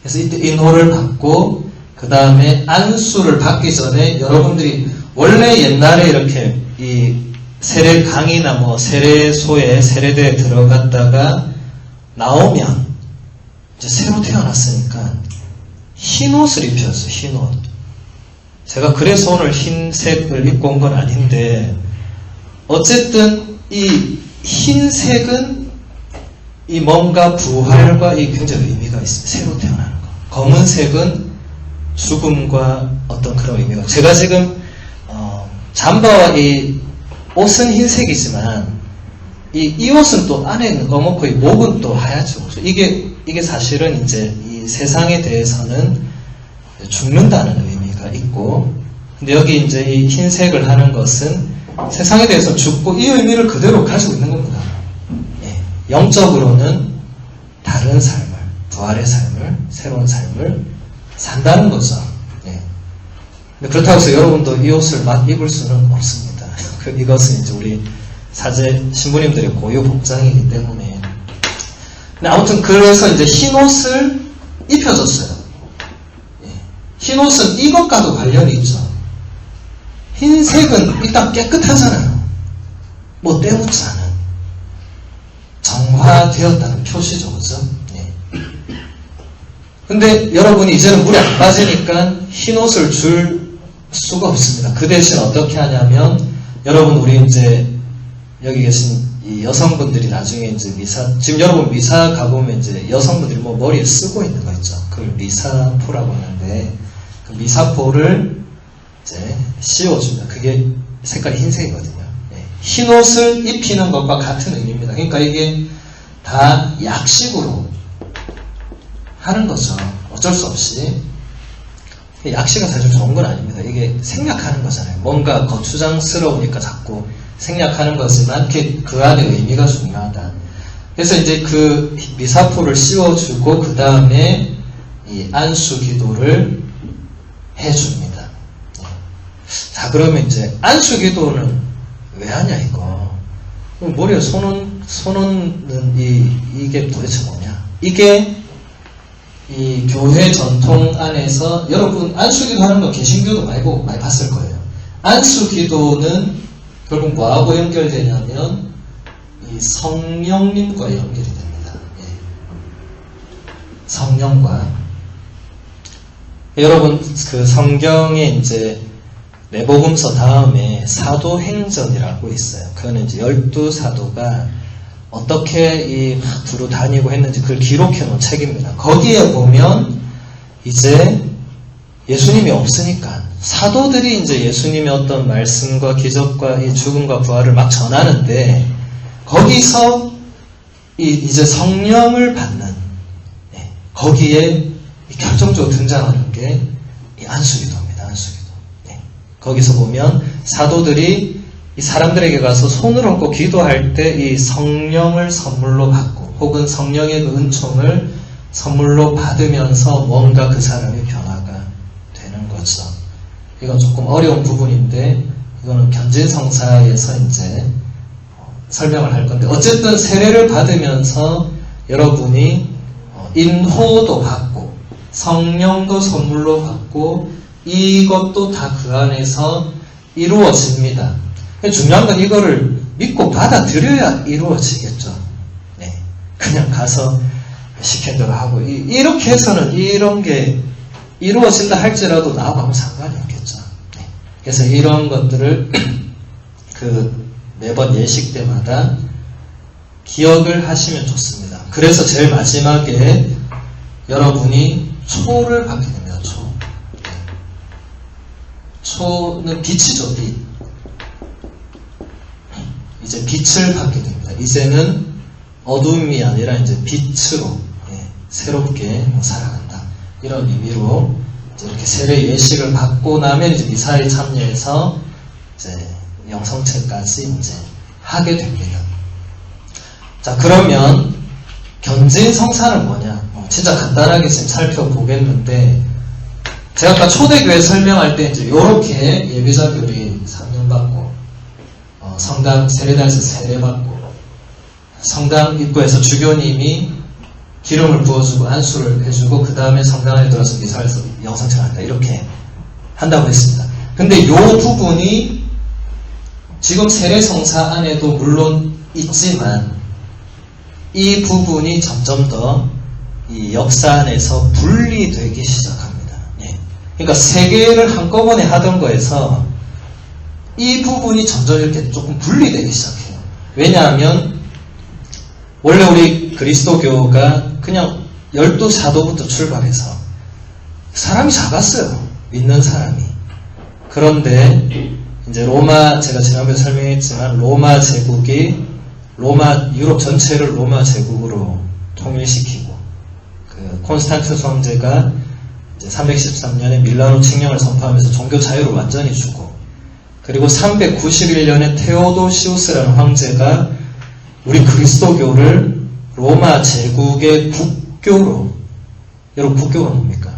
A: 그래서 이때 인호를 받고 그 다음에 안수를 받기 전에 여러분들이 원래 옛날에 이렇게 이 세례강이나 뭐 세례소에 세례대에 들어갔다가 나오면 이제 새로 태어났으니까 흰 옷을 입혔어요. 흰 옷. 제가 그래서 오늘 흰색을 입고 온 건 아닌데 어쨌든 이 흰색은 이 뭔가 부활과 이 굉장히 의미가 있어요. 새로 태어나는 거. 검은색은 죽음과 어떤 그런 의미가. 제가 지금 잠바와 이 옷은 흰색이지만 이 옷은 또 안에 있는 검은고 이 목은 또 하얗죠. 이게 사실은 이제 이 세상에 대해서는 죽는다는 의미가 있고, 근데 여기 이제 이 흰색을 하는 것은 세상에 대해서 죽고 이 의미를 그대로 가지고 있는 겁니다. 예, 영적으로는 다른 삶을, 부활의 삶을, 새로운 삶을 산다는 거죠. 예. 근데 그렇다고 해서 여러분도 이 옷을 막 입을 수는 없습니다. 이것은 이제 우리 사제 신부님들의 고유 복장이기 때문에. 근데 아무튼 그래서 이제 흰 옷을 입혀줬어요. 예. 흰 옷은 이것과도 관련이 있죠. 흰색은 일단 깨끗하잖아요. 뭐 때묻지 않은 정화되었다는 표시죠, 그죠? 예. 근데 여러분이 이제는 물에 안 빠지니까 흰 옷을 줄 수가 없습니다. 그 대신 어떻게 하냐면 여러분 우리 이제 여기 계신 이 여성분들이 나중에 이제 지금 여러분 미사 가보면 이제 여성분들이 뭐 머리에 쓰고 있는 거 있죠. 그걸 미사포라고 하는데 그 미사포를 이제 씌워줍니다. 그게 색깔이 흰색이거든요. 예. 흰 옷을 입히는 것과 같은 의미입니다. 그러니까 이게 다 약식으로 하는 거죠. 어쩔 수 없이. 약식은 사실 좋은 건 아닙니다. 이게 생략하는 거잖아요. 뭔가 거추장스러우니까 자꾸 생략하는 거지만 그 안에 의미가 중요하다. 그래서 이제 그 미사포를 씌워주고 그 다음에 이 안수 기도를 해줍니다. 그러면 이제 안수기도는 왜 하냐 이거. 머리에 손은 이게 도대체 뭐냐. 이게 이 교회 전통 안에서 여러분 안수기도 하는 거 개신교도 많이 봤을 거예요. 안수기도는 결국 뭐하고 연결되냐면 이 성령님과 연결이 됩니다. 예. 성령과. 여러분 그 성경에 이제 내복음서 다음에 사도행전이라고 있어요. 그거는 이제 12사도가 어떻게 막 두루 다니고 했는지 그걸 기록해 놓은 책입니다. 거기에 보면 이제 예수님이 없으니까 사도들이 이제 예수님의 어떤 말씀과 기적과 이 죽음과 부활을 막 전하는데 거기서 이제 성령을 받는 거기에 결정적으로 등장하는 게 이 안수기도입니다. 안수기도. 거기서 보면 사도들이 이 사람들에게 가서 손을 얹고 기도할 때 이 성령을 선물로 받고 혹은 성령의 그 은총을 선물로 받으면서 뭔가 그 사람의 변화가 되는 거죠. 이건 조금 어려운 부분인데 이거는 견진성사에서 이제 설명을 할 건데 어쨌든 세례를 받으면서 여러분이 인호도 받고 성령도 선물로 받고 이것도 다 그 안에서 이루어집니다. 중요한 건 이거를 믿고 받아들여야 이루어지겠죠. 네. 그냥 가서 시킨 대로 하고 이렇게 해서는 이런 게 이루어진다 할지라도 나하고 아무 상관이 없겠죠. 네. 그래서 이런 것들을 그 매번 예식 때마다 기억을 하시면 좋습니다. 그래서 제일 마지막에 여러분이 초를 받게 됩니다. 초. 네. 초는 빛이죠. 빛. 이제 빛을 받게 됩니다. 이제는 어둠이 아니라 이제 빛으로 새롭게 살아간다. 이런 의미로 이제 이렇게 세례 예식을 받고 나면 이제 미사에 참여해서 이제 영성체까지 이제 하게 됩니다. 자, 그러면 견진성사는 뭐냐? 진짜 간단하게 지금 살펴보겠는데 제가 아까 초대교회 설명할 때 이제 이렇게 예비자교리 3년 받고 성당 세례단에서 세례받고 성당 입구에서 주교님이 기름을 부어주고 안수를 해주고 그 다음에 성당 안에 들어서 미사에서 영성체를 한다. 이렇게 한다고 했습니다. 근데 이 부분이 지금 세례성사 안에도 물론 있지만 이 부분이 점점 더 이 역사 안에서 분리되기 시작합니다. 예. 그러니까 세 개를 한꺼번에 하던 거에서 이 부분이 점점 이렇게 조금 분리되기 시작해요. 왜냐하면 원래 우리 그리스도교가 그냥 12사도부터 출발해서 사람이 작았어요. 믿는 사람이. 그런데 이제 로마, 제가 지난번에 설명했지만 로마 제국이 유럽 전체를 로마 제국으로 통일시키고 그 콘스탄티누스 황제가 이제 313년에 밀라노 칙령을 선포하면서 종교 자유를 완전히 주고 그리고 391년에 테오도시우스라는 황제가 우리 그리스도교를 로마 제국의 국교로, 여러분 국교가 뭡니까?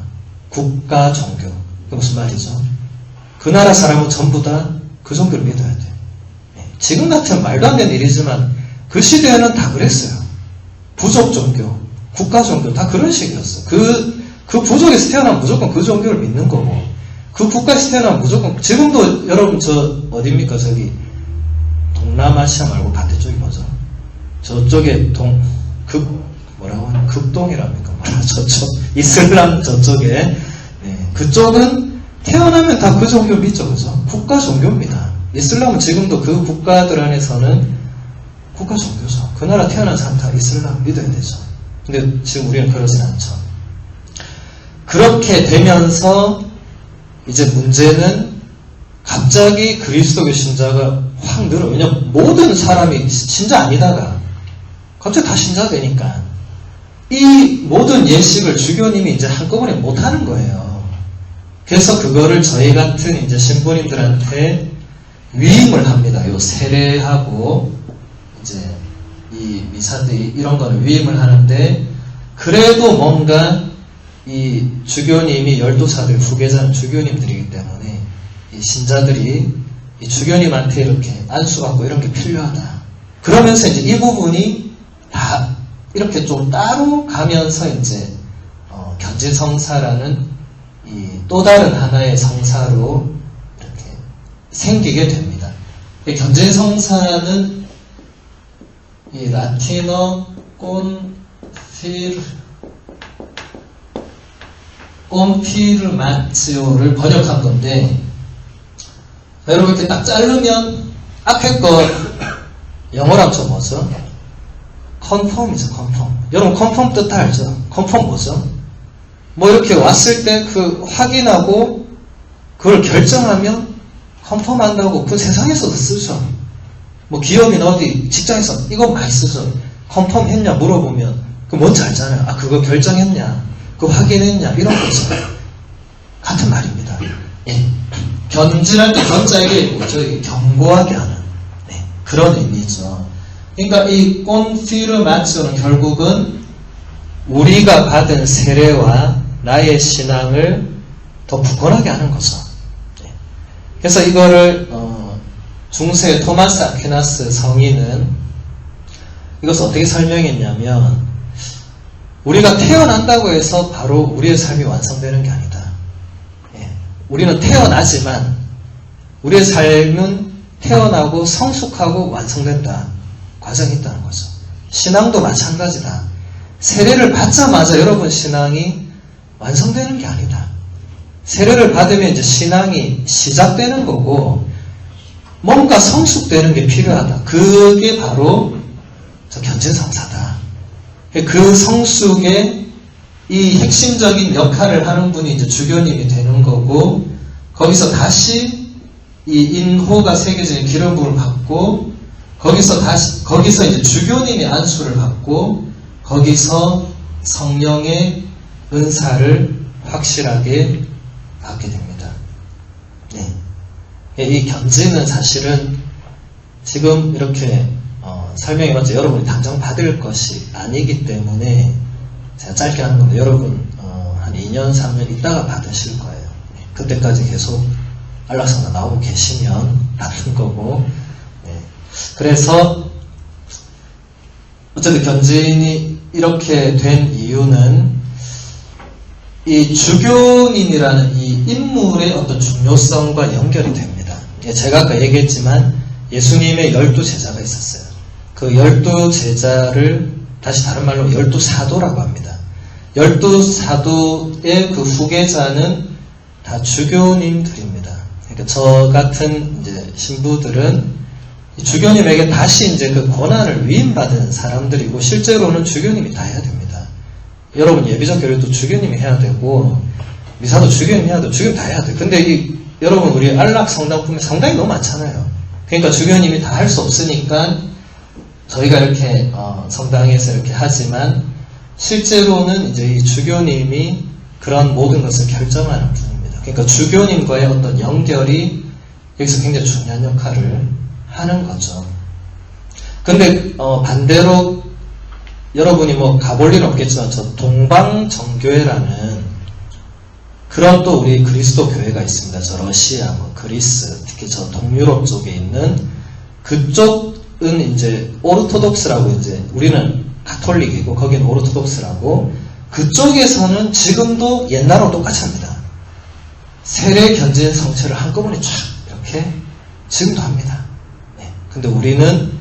A: 국가 종교. 그게 무슨 말이죠? 그 나라 사람은 전부 다 그 종교를 믿어야 돼요. 지금 같은 말도 안 되는 일이지만 그 시대에는 다 그랬어요. 부족 종교, 국가 종교 다 그런 식이었어. 그 부족에서 태어나면 무조건 그 종교를 믿는 거고 그 국가에서 태어나면 무조건 지금도 여러분 저 어딥니까? 저기 동남아시아 말고 반대쪽이 뭐죠? 저쪽에 뭐라고 하나? 극동이랍니까? 저쪽 이슬람 저쪽에 그쪽은 태어나면 다 그 종교 믿죠, 그죠? 국가 종교입니다. 이슬람은 지금도 그 국가들 안에서는 국가 종교죠. 그 나라 태어난 사람 다 이슬람 믿어야 되죠. 근데 지금 우리는 그러진 않죠. 그렇게 되면서 이제 문제는 갑자기 그리스도교 신자가 확 늘어요. 왜냐면 모든 사람이 신자 아니다가 갑자기 다 신자 되니까 이 모든 예식을 주교님이 이제 한꺼번에 못하는 거예요. 그래서 그거를 저희 같은 이제 신부님들한테 위임을 합니다. 요 세례하고 이제 이 미사들이 이런 거는 위임을 하는데 그래도 뭔가 이 주교님이 12사들 후계자는 주교님들이기 때문에 이 신자들이 이 주교님한테 이렇게 안수받고 이런 게 필요하다. 그러면서 이제 이 부분이 다 이렇게 좀 따로 가면서 이제 견진성사라는 이 또 다른 하나의 성사로 이렇게 생기게 됩니다. 이 견진성사는 이 라틴어 꼼피르마치오를 번역한 건데, 여러분 이렇게 딱 자르면 앞에 거 영어로 하면 뭐죠? 컨펌이죠, 컨펌. 여러분 컨펌 뜻 다 알죠? 컨펌 뭐죠? 뭐 이렇게 왔을 때 그 확인하고 그걸 결정하면 컨펌한다고 그 세상에서도 쓰죠. 뭐 기업이나 어디 직장에서 이거 많이 쓰죠. 컨펌 했냐 물어보면 그 뭔지 알잖아요. 아 그거 결정했냐, 그거 확인했냐 이런 거죠. 같은 말입니다. 예. 견진할 때 견자에게 뭐죠? 경고하게 하는 그런 의미죠. 그러니까 이 꼼피르마치오는 결국은 우리가 받은 세례와 나의 신앙을 더 굳건하게 하는 거죠. 그래서 이거를 중세 토마스 아퀴나스 성인은 이것을 어떻게 설명했냐면, 우리가 태어난다고 해서 바로 우리의 삶이 완성되는 게 아니다. 우리는 태어나지만 우리의 삶은 태어나고 성숙하고 완성된다. 과정이 있다는 거죠. 신앙도 마찬가지다. 세례를 받자마자 여러분 신앙이 완성되는 게 아니다. 세례를 받으면 이제 신앙이 시작되는 거고 뭔가 성숙되는 게 필요하다. 그게 바로 견진성사다. 그 성숙의 이 핵심적인 역할을 하는 분이 이제 주교님이 되는 거고, 거기서 다시 이 인호가 새겨진 기름 부음을 받고, 거기서 이제 주교님이 안수를 받고, 거기서 성령의 은사를 확실하게 받게 됩니다. 이 견진은 사실은 지금 이렇게 설명해봤자 여러분이 당장 받을 것이 아니기 때문에 제가 짧게 하는 건데, 여러분 한 2년 3년 있다가 받으실 거예요. 그때까지 계속 안락성당 나오고 계시면 받는 거고. 그래서 어쨌든 견진이 이렇게 된 이유는 이 주교님이라는 이 인물의 어떤 중요성과 연결이 됩니다. 제가 아까 얘기했지만 예수님의 12제자가 있었어요. 그 12제자를 다시 다른 말로 12사도라고 합니다. 12사도의 그 후계자는 다 주교님들입니다. 그러니까 저 같은 이제 신부들은 주교님에게 다시 이제 그 권한을 위임받은 사람들이고, 실제로는 주교님이 다 해야 됩니다. 여러분 예비적 교류도 주교님이 해야 되고, 미사도 주교님이 해야 되고, 주교님 다 해야 돼요. 근데 여러분 우리 안락 성당 보면 성당이 너무 많잖아요. 그러니까 주교님이 다 할 수 없으니까 저희가 이렇게 성당에서 이렇게 하지만, 실제로는 이제 이 주교님이 그런 모든 것을 결정하는 분입니다. 그러니까 주교님과의 어떤 연결이 여기서 굉장히 중요한 역할을 하는 거죠. 근데 반대로 여러분이 뭐 가볼 일은 없겠지만 저 동방정교회라는 그런 또 우리 그리스도 교회가 있습니다. 저 러시아, 뭐 그리스, 특히 저 동유럽 쪽에 있는 그쪽은 이제 오르토독스라고, 이제 우리는 가톨릭이고 거기는 오르토독스라고, 그쪽에서는 지금도 옛날하고 똑같이 합니다. 세례 견진 성체를 한꺼번에 쫙 이렇게 지금도 합니다. 근데 우리는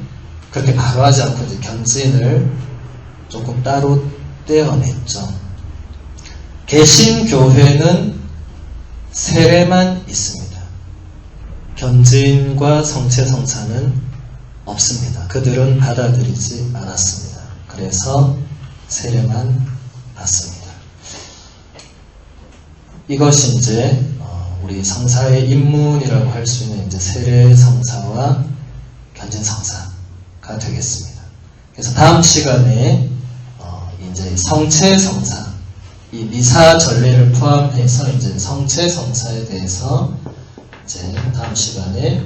A: 그렇게 바로 하지 않고 이제 견진을 조금 따로 떼어냈죠. 개신교회는 세례만 있습니다. 견진과 성체성사는 없습니다. 그들은 받아들이지 않았습니다. 그래서 세례만 받습니다. 이것이 이제 우리 성사의 입문이라고 할 수 있는 이제 세례 성사와 견진 성사가 되겠습니다. 그래서 다음 시간에 이제 성체 성사, 이 미사 전례를 포함해서 이제 성체 성사에 대해서 이제 다음 시간에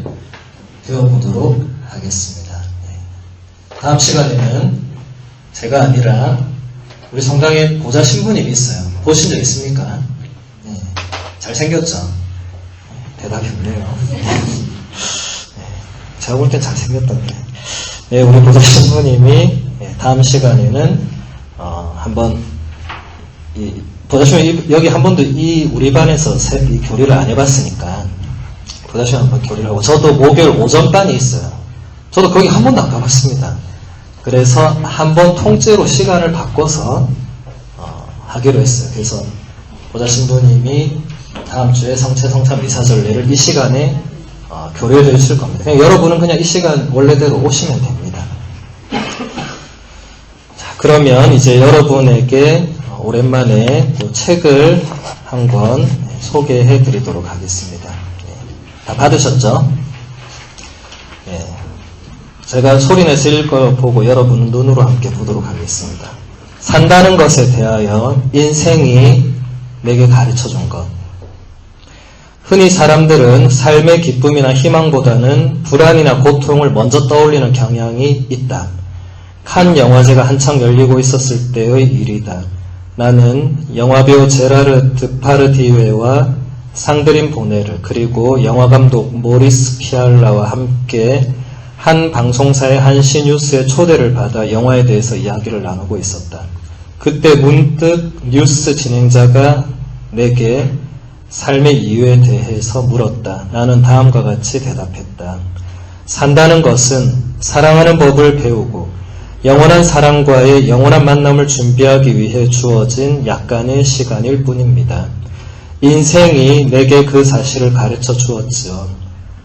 A: 배워보도록 하겠습니다. 다음 시간에는 제가 아니라 우리 성당에 보좌 신부님이 있어요. 보신 적 있습니까? 잘생겼죠? 대답이 없네요. 제가 볼 땐 잘생겼던데. 네, 우리 보석 신부님이 다음 시간에는 한번 보다시피 여기 한 번도 우리 반에서 이 교리를 안 해봤으니까 보다시피 한번 교리를 하고, 저도 목요일 오전반이 있어요. 저도 거기 한 번도 안 가봤습니다. 그래서 한번 통째로 시간을 바꿔서 하기로 했어요. 그래서 보다 신부님이 다음 주에 성체성삼 미사전례를 이 시간에 교리를 해주실 겁니다. 그냥 여러분은 그냥 이 시간 원래대로 오시면 됩니다. 자, 그러면 이제 여러분에게 오랜만에 또 책을 한 권 소개해 드리도록 하겠습니다. 다 받으셨죠? 제가 소리내서 읽을 걸 보고 여러분은 눈으로 함께 보도록 하겠습니다. 산다는 것에 대하여 인생이 내게 가르쳐준 것. 흔히 사람들은 삶의 기쁨이나 희망보다는 불안이나 고통을 먼저 떠올리는 경향이 있다. 칸 영화제가 한창 열리고 있었을 때의 일이다. 나는 영화배우 제라르 드파르디웨와 상드린 보네르 그리고 영화감독 모리스 피알라와 함께 한 방송사의 한시 뉴스에 초대를 받아 영화에 대해서 이야기를 나누고 있었다. 그때 문득 뉴스 진행자가 내게 삶의 이유에 대해서 물었다. 나는 다음과 같이 대답했다. 산다는 것은 사랑하는 법을 배우고 영원한 사랑과의 영원한 만남을 준비하기 위해 주어진 약간의 시간일 뿐입니다. 인생이 내게 그 사실을 가르쳐 주었지요.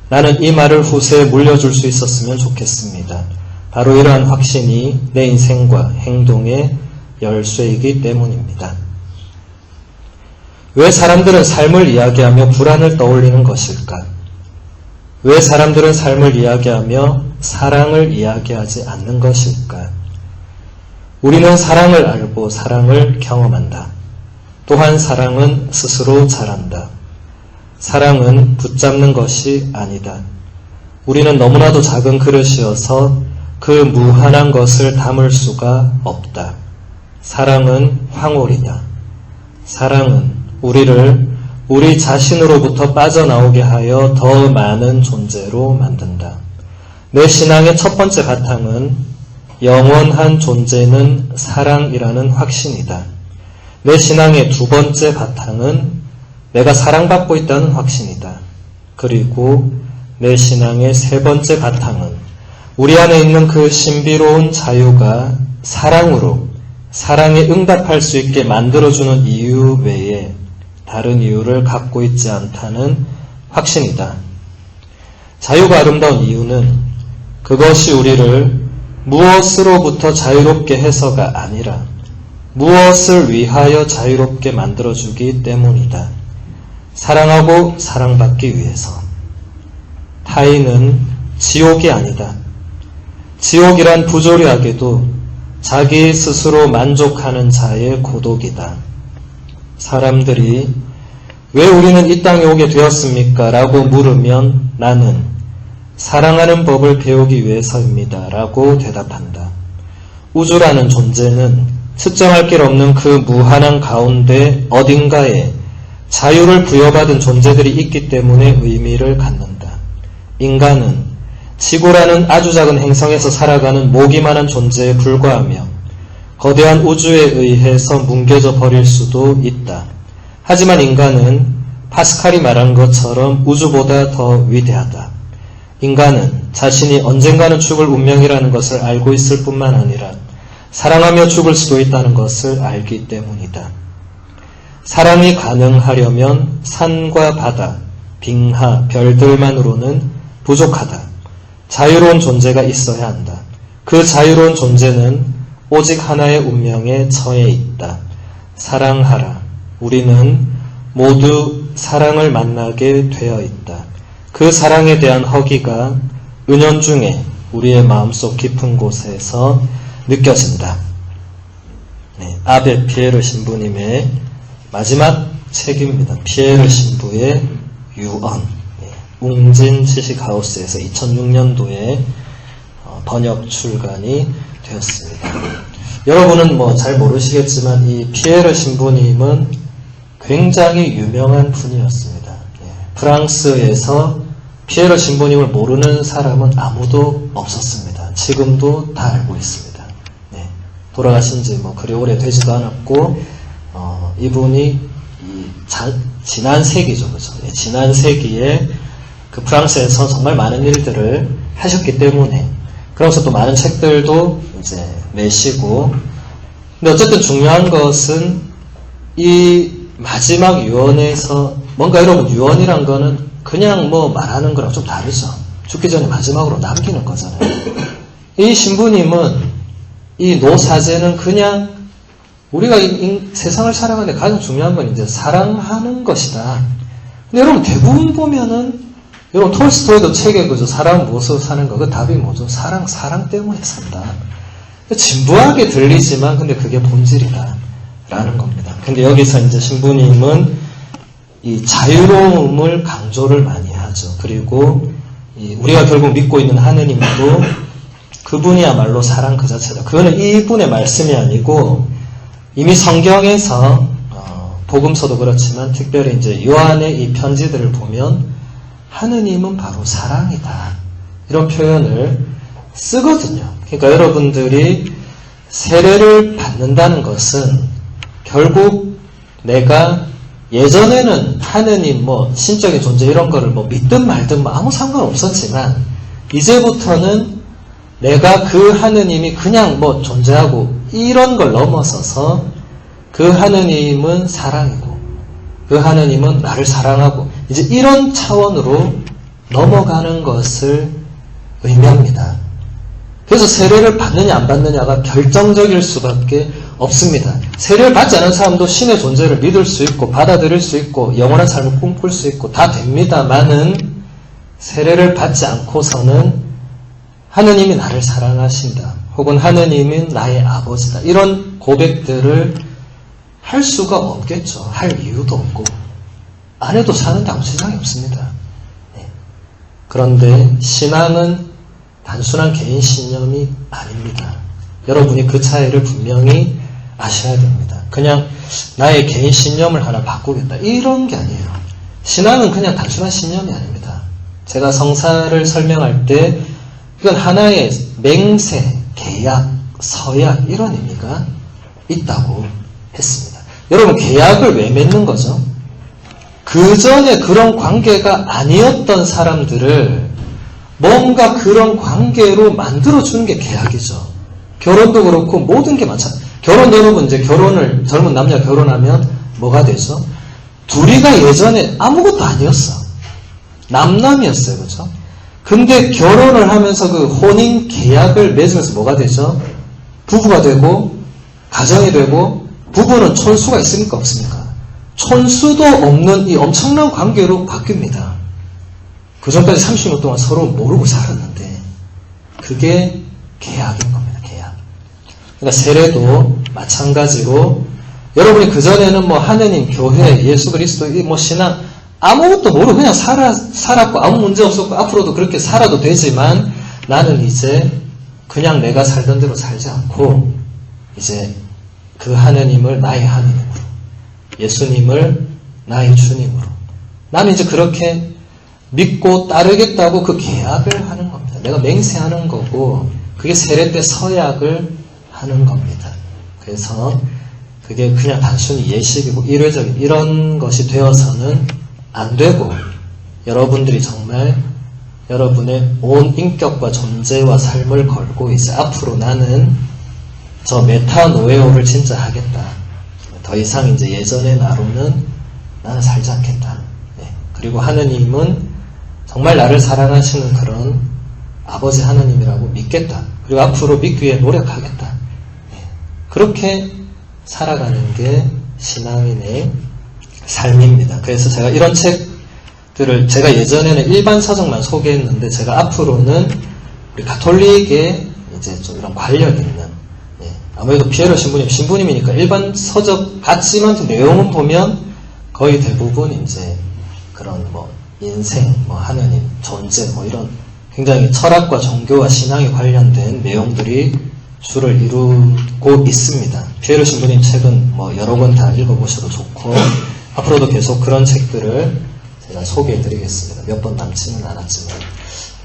A: 나는 이 말을 후세에 물려줄 수 있었으면 좋겠습니다. 바로 이러한 확신이 내 인생과 행동의 열쇠이기 때문입니다. 왜 사람들은 삶을 이야기하며 불안을 떠올리는 것일까? 왜 사람들은 삶을 이야기하며 사랑을 이야기하지 않는 것일까? 우리는 사랑을 알고 사랑을 경험한다. 또한 사랑은 스스로 자란다. 사랑은 붙잡는 것이 아니다. 우리는 너무나도 작은 그릇이어서 그 무한한 것을 담을 수가 없다. 사랑은 황홀이냐? 사랑은 우리를 우리 자신으로부터 빠져나오게 하여 더 많은 존재로 만든다. 내 신앙의 첫 번째 바탕은 영원한 존재는 사랑이라는 확신이다. 내 신앙의 두 번째 바탕은 내가 사랑받고 있다는 확신이다. 그리고 내 신앙의 세 번째 바탕은 우리 안에 있는 그 신비로운 자유가 사랑으로 사랑에 응답할 수 있게 만들어주는 이유 외에 다른 이유를 갖고 있지 않다는 확신이다. 자유가 아름다운 이유는 그것이 우리를 무엇으로부터 자유롭게 해서가 아니라 무엇을 위하여 자유롭게 만들어주기 때문이다. 사랑하고 사랑받기 위해서. 타인은 지옥이 아니다. 지옥이란 부조리하게도 자기 스스로 만족하는 자의 고독이다. 사람들이 왜 우리는 이 땅에 오게 되었습니까? 라고 물으면 나는 사랑하는 법을 배우기 위해서입니다. 라고 대답한다. 우주라는 존재는 측정할 길 없는 그 무한한 가운데 어딘가에 자유를 부여받은 존재들이 있기 때문에 의미를 갖는다. 인간은 지구라는 아주 작은 행성에서 살아가는 모기만한 존재에 불과하며 거대한 우주에 의해서 뭉개져 버릴 수도 있다. 하지만 인간은 파스칼이 말한 것처럼 우주보다 더 위대하다. 인간은 자신이 언젠가는 죽을 운명이라는 것을 알고 있을 뿐만 아니라 사랑하며 죽을 수도 있다는 것을 알기 때문이다. 사랑이 가능하려면 산과 바다, 빙하, 별들만으로는 부족하다. 자유로운 존재가 있어야 한다. 그 자유로운 존재는 오직 하나의 운명에 처해 있다. 사랑하라. 우리는 모두 사랑을 만나게 되어 있다. 그 사랑에 대한 허기가 은연중에 우리의 마음속 깊은 곳에서 느껴진다. 아베 피에르 신부님의 마지막 책입니다. 피에르 신부의 유언. 웅진 지식하우스에서 2006년도에 번역 출간이 되었습니다. 여러분은 잘 모르시겠지만 이 피에르 신부님은 굉장히 유명한 분이었습니다. 프랑스에서 피에르 신부님을 모르는 사람은 아무도 없었습니다. 지금도 다 알고 있습니다. 네. 돌아가신 지 그리 오래되지도 않았고, 이분이 지난 세기죠, 그죠? 네. 지난 세기에 그 프랑스에서 정말 많은 일들을 하셨기 때문에, 그러면서 또 많은 책들도 이제 내시고, 근데 어쨌든 중요한 것은 이 마지막 유언에서 뭔가 여러분 유언이란 거는 그냥 말하는 거랑 좀 다르죠. 죽기 전에 마지막으로 남기는 거잖아요. 이 신부님은 이 노사제는 그냥 우리가 세상을 살아가는데 가장 중요한 건 이제 사랑하는 것이다. 근데 여러분 대부분 보면은 여러분 톨스토이도 책에 그죠 사람 무엇으로 사는 거 그 답이 뭐죠? 사랑 때문에 산다. 진부하게 들리지만 근데 그게 본질이다 라는 겁니다. 근데 여기서 이제 신부님은 이 자유로움을 강조를 많이 하죠. 그리고 우리가 결국 믿고 있는 하느님도 그분이야말로 사랑 그 자체다. 그거는 이분의 말씀이 아니고 이미 성경에서 복음서도 그렇지만 특별히 이제 요한의 이 편지들을 보면 하느님은 바로 사랑이다. 이런 표현을 쓰거든요. 그러니까 여러분들이 세례를 받는다는 것은 결국 내가 예전에는 하느님 신적인 존재 이런 거를 믿든 말든 아무 상관없었지만 이제부터는 내가 그 하느님이 그냥 존재하고 이런 걸 넘어서서 그 하느님은 사랑이고 그 하느님은 나를 사랑하고 이제 이런 차원으로 넘어가는 것을 의미합니다. 그래서 세례를 받느냐 안 받느냐가 결정적일 수밖에 없습니다. 세례를 받지 않은 사람도 신의 존재를 믿을 수 있고 받아들일 수 있고 영원한 삶을 꿈꿀 수 있고 다 됩니다만은 세례를 받지 않고서는 하느님이 나를 사랑하신다. 혹은 하느님은 나의 아버지다. 이런 고백들을 할 수가 없겠죠. 할 이유도 없고 안 해도 사는데 아무 지장이 없습니다. 네. 그런데 신앙은 단순한 개인 신념이 아닙니다. 여러분이 그 차이를 분명히 아셔야 됩니다. 그냥 나의 개인 신념을 하나 바꾸겠다 이런 게 아니에요. 신앙은 그냥 단순한 신념이 아닙니다. 제가 성사를 설명할 때 이건 하나의 맹세, 계약, 서약 이런 의미가 있다고 했습니다. 여러분 계약을 왜 맺는 거죠? 그 전에 그런 관계가 아니었던 사람들을 뭔가 그런 관계로 만들어주는 게 계약이죠. 결혼도 그렇고 모든 게 마찬가지예요. 결혼 여러분 이제 젊은 남녀 결혼하면 뭐가 되죠? 둘이가 예전에 아무것도 아니었어. 남남이었어요. 그죠? 근데 결혼을 하면서 그 혼인 계약을 맺으면서 뭐가 되죠? 부부가 되고 가정이 되고 부부는 촌수가 있습니까? 없습니까? 촌수도 없는 이 엄청난 관계로 바뀝니다. 그 전까지 30년 동안 서로 모르고 살았는데 그게 계약인 겁니다. 계약. 그러니까 세례도 마찬가지로 여러분이 그전에는 하느님, 교회, 예수 그리스도, 신앙 아무것도 모르고 그냥 살았고 아무 문제 없었고 앞으로도 그렇게 살아도 되지만 나는 이제 그냥 내가 살던 대로 살지 않고 이제 그 하느님을 나의 하느님으로 예수님을 나의 주님으로 나는 이제 그렇게 믿고 따르겠다고 그 계약을 하는 겁니다. 내가 맹세하는 거고 그게 세례 때 서약을 하는 겁니다. 그래서 그게 그냥 단순히 예식이고 일회적인 이런 것이 되어서는 안 되고 여러분들이 정말 여러분의 온 인격과 존재와 삶을 걸고 이제 앞으로 나는 저 메타노에오를 진짜 하겠다. 더 이상 이제 예전의 나로는 나는 살지 않겠다. 네. 그리고 하느님은 정말 나를 사랑하시는 그런 아버지 하느님이라고 믿겠다. 그리고 앞으로 믿기 위해 노력하겠다. 네. 그렇게 살아가는 게 신앙인의 삶입니다. 그래서 제가 이런 책들을 제가 예전에는 일반 서적만 소개했는데 제가 앞으로는 우리 가톨릭에 이제 좀 이런 관련 있는 아무래도 피에르 신부님이니까 일반 서적 같지만 내용은 보면 거의 대부분 이제 그런 인생, 하느님, 존재 이런 굉장히 철학과 종교와 신앙에 관련된 내용들이 주를 이루고 있습니다. 피에르 신부님 책은 여러 권 다 읽어보셔도 좋고 앞으로도 계속 그런 책들을 제가 소개해드리겠습니다. 몇 번 남지는 않았지만.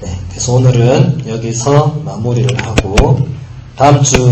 A: 네, 그래서 오늘은 여기서 마무리를 하고 다음 주